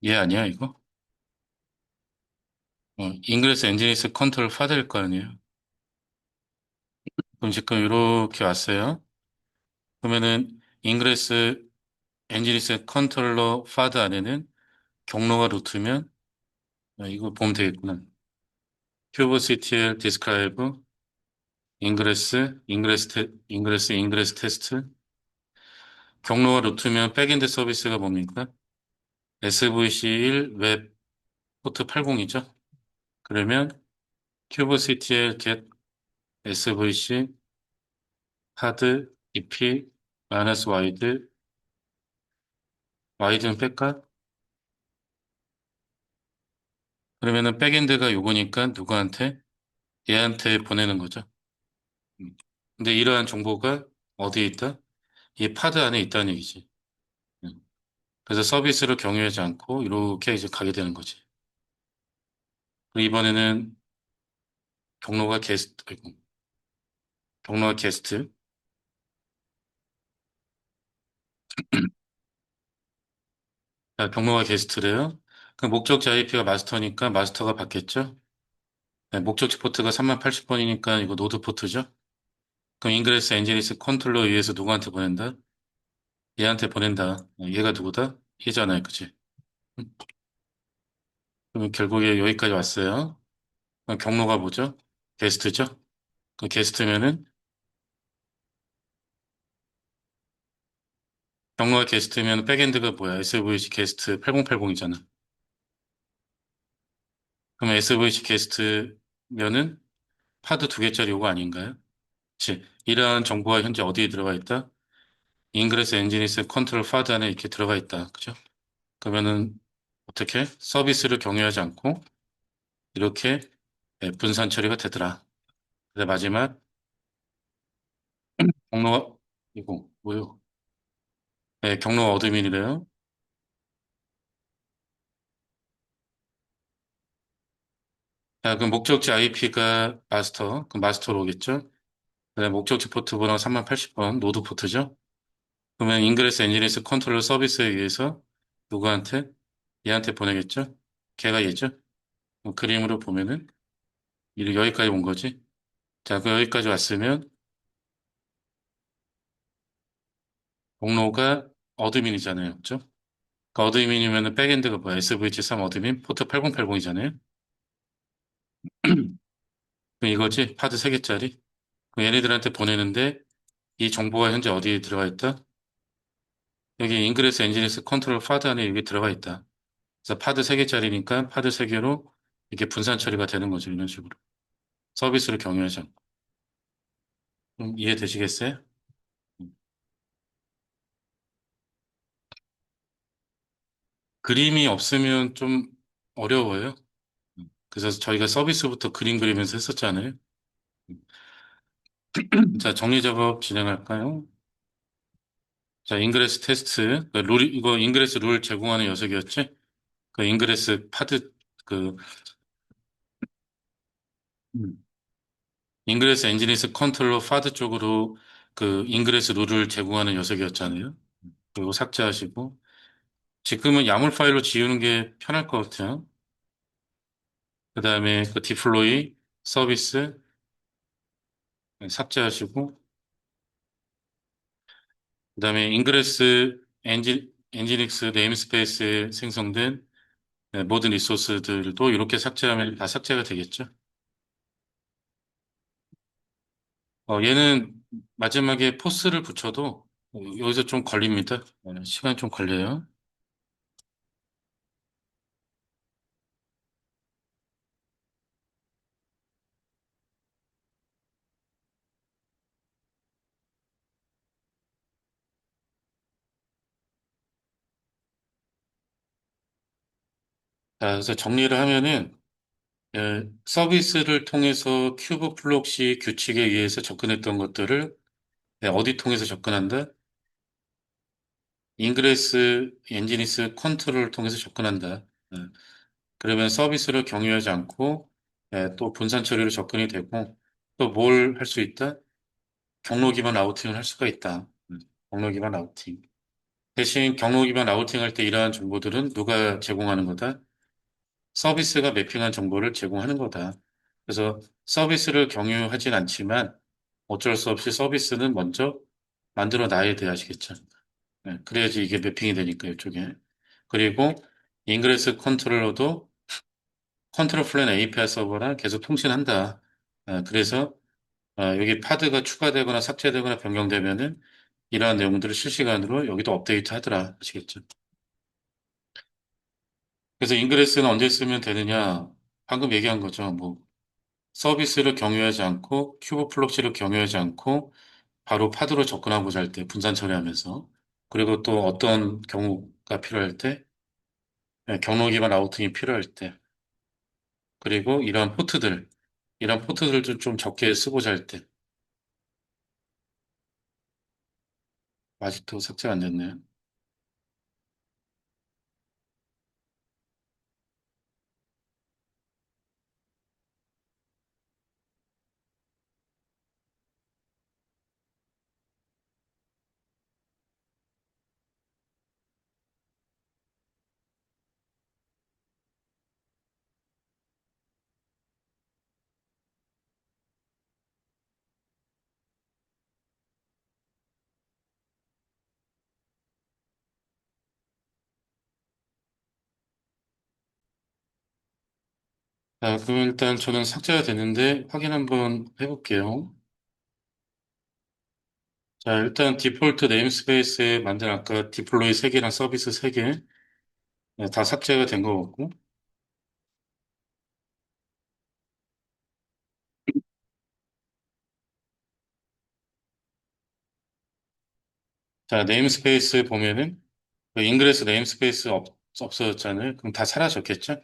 얘 아니야, 이거? 인그레스 엔지니스 컨트롤 파드일 거 아니에요? 그럼 지금 이렇게 왔어요. 그러면은 인그레스 엔지니스 컨트롤러 파드 안에는 경로가 루트면 이거 보면 되겠구나. 큐브CTL 디스크라이브 인그레스 테스트 경로가 루트면 백엔드 서비스가 뭡니까? SVC1 웹 포트 80이죠. 그러면 kubectl get svc 하드 ep 마이너스 와이드 와이드는 뺄까? 그러면은 백엔드가 요거니까 누구한테? 얘한테 보내는 거죠. 음. 근데 이러한 정보가 어디에 있다? 이 파드 안에 있다는 얘기지. 음. 그래서 서비스를 경유하지 않고 이렇게 이제 가게 되는 거지. 그리고 이번에는 경로가 게스트, 아이고, 경로가 게스트. 자, 경로가 게스트래요. 그 목적지 IP가 마스터니까 마스터가 받겠죠? 네, 목적지 포트가 3080번이니까 이거 노드 포트죠? 그럼 인그레스 엔지니스 컨트롤러 위에서 누구한테 보낸다? 얘한테 보낸다. 얘가 누구다? 얘잖아요. 그치? 음, 그럼 결국에 여기까지 왔어요. 그럼 경로가 뭐죠? 게스트죠? 그 게스트면은 경로가 게스트면 백엔드가 뭐야? SVC 게스트 8080이잖아. 그럼 SVC 게스트면은 파드 두 개짜리 요거 아닌가요? 그치? 이러한 정보가 현재 어디에 들어가 있다? 인그레스 엔지니스 컨트롤 파드 안에 이렇게 들어가 있다. 그죠? 그러면은 어떻게 서비스를 경유하지 않고 이렇게 분산 처리가 되더라. 근데 마지막 경로가 이거 뭐요? 경로가 어드민이래요. 자, 그럼 목적지 IP가 마스터, 그 마스터로 오겠죠? 그다음에 목적지 포트 번호 3080번 노드 포트죠? 그러면 인그레스 엔지니스 컨트롤러 서비스에 의해서 누구한테? 얘한테 보내겠죠? 걔가 얘죠? 그림으로 보면은 여기까지 온 거지. 자, 그 여기까지 왔으면 목로가 어드민이잖아요. 그죠? 그 어드민이면은 백엔드가 뭐야? SVG3 어드민 포트 8080이잖아요. 그럼 이거지? 파드 3개짜리. 그럼 얘네들한테 보내는데 이 정보가 현재 어디에 들어가 있다? 여기 인그레스 엔지니스 컨트롤 파드 안에 여기 들어가 있다. 그래서 파드 3개짜리니까 파드 3개로 이게 분산 처리가 되는 거죠. 이런 식으로. 서비스를 경유하지 않고. 이해되시겠어요? 음. 그림이 없으면 좀 어려워요. 그래서 저희가 서비스부터 그림 그리면서 했었잖아요. 자, 정리 작업 진행할까요? 자, 인그레스 테스트. 이거 인그레스 룰 제공하는 녀석이었지? 그 인그레스 파드, 그, 음. 인그레스 엔지니스 컨트롤러 파드 쪽으로 그 인그레스 룰을 제공하는 녀석이었잖아요. 그리고 삭제하시고. 지금은 야물 파일로 지우는 게 편할 것 같아요. 그 다음에 그 디플로이 서비스 삭제하시고. 그 다음에 인그레스 엔지닉스 네임스페이스에 생성된 모든 리소스들도 이렇게 삭제하면 다 삭제가 되겠죠. 얘는 마지막에 포스를 붙여도 여기서 좀 걸립니다. 시간 좀 걸려요. 자, 그래서 정리를 하면은 서비스를 통해서 큐브 플록시 규칙에 의해서 접근했던 것들을 어디 통해서 접근한다? 인그레스 엔지니스 컨트롤을 통해서 접근한다. 예, 그러면 서비스를 경유하지 않고 또 분산 처리로 접근이 되고 또 뭘 할 수 있다? 경로 기반 라우팅을 할 수가 있다. 경로 기반 라우팅. 대신 경로 기반 라우팅 할 때 이러한 정보들은 누가 제공하는 거다? 서비스가 매핑한 정보를 제공하는 거다. 그래서 서비스를 경유하진 않지만 어쩔 수 없이 서비스는 먼저 만들어 놔야 돼 아시겠죠? 그래야지 이게 매핑이 되니까 이쪽에. 그리고 인그레스 컨트롤러도 컨트롤 플랜 API 서버랑 계속 통신한다. 그래서 여기 파드가 추가되거나 삭제되거나 변경되면은 이러한 내용들을 실시간으로 여기도 업데이트 하더라. 아시겠죠? 그래서 인그레스는 언제 쓰면 되느냐? 방금 얘기한 거죠. 뭐 서비스를 경유하지 않고 큐브 플럭시를 경유하지 않고 바로 파드로 접근하고자 할 때 분산 처리하면서 그리고 또 어떤 경우가 필요할 때 경로 기반 라우팅이 필요할 때 그리고 이런 포트들도 좀 적게 쓰고자 할 때 아직도 삭제가 안 됐네요. 자, 그럼 일단 저는 삭제가 됐는데 확인 한번 해볼게요. 자, 일단 디폴트 네임스페이스에 만든 아까 디플로이 3개랑 서비스 3개 다 삭제가 된 것 같고 자, 네임스페이스 보면은 그 인그레스 네임스페이스 없어졌잖아요. 그럼 다 사라졌겠죠?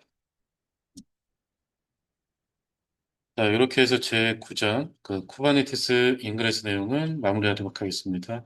자, 이렇게 해서 제 9장, 그 쿠버네티스 인그레스 내용은 마무리하도록 하겠습니다.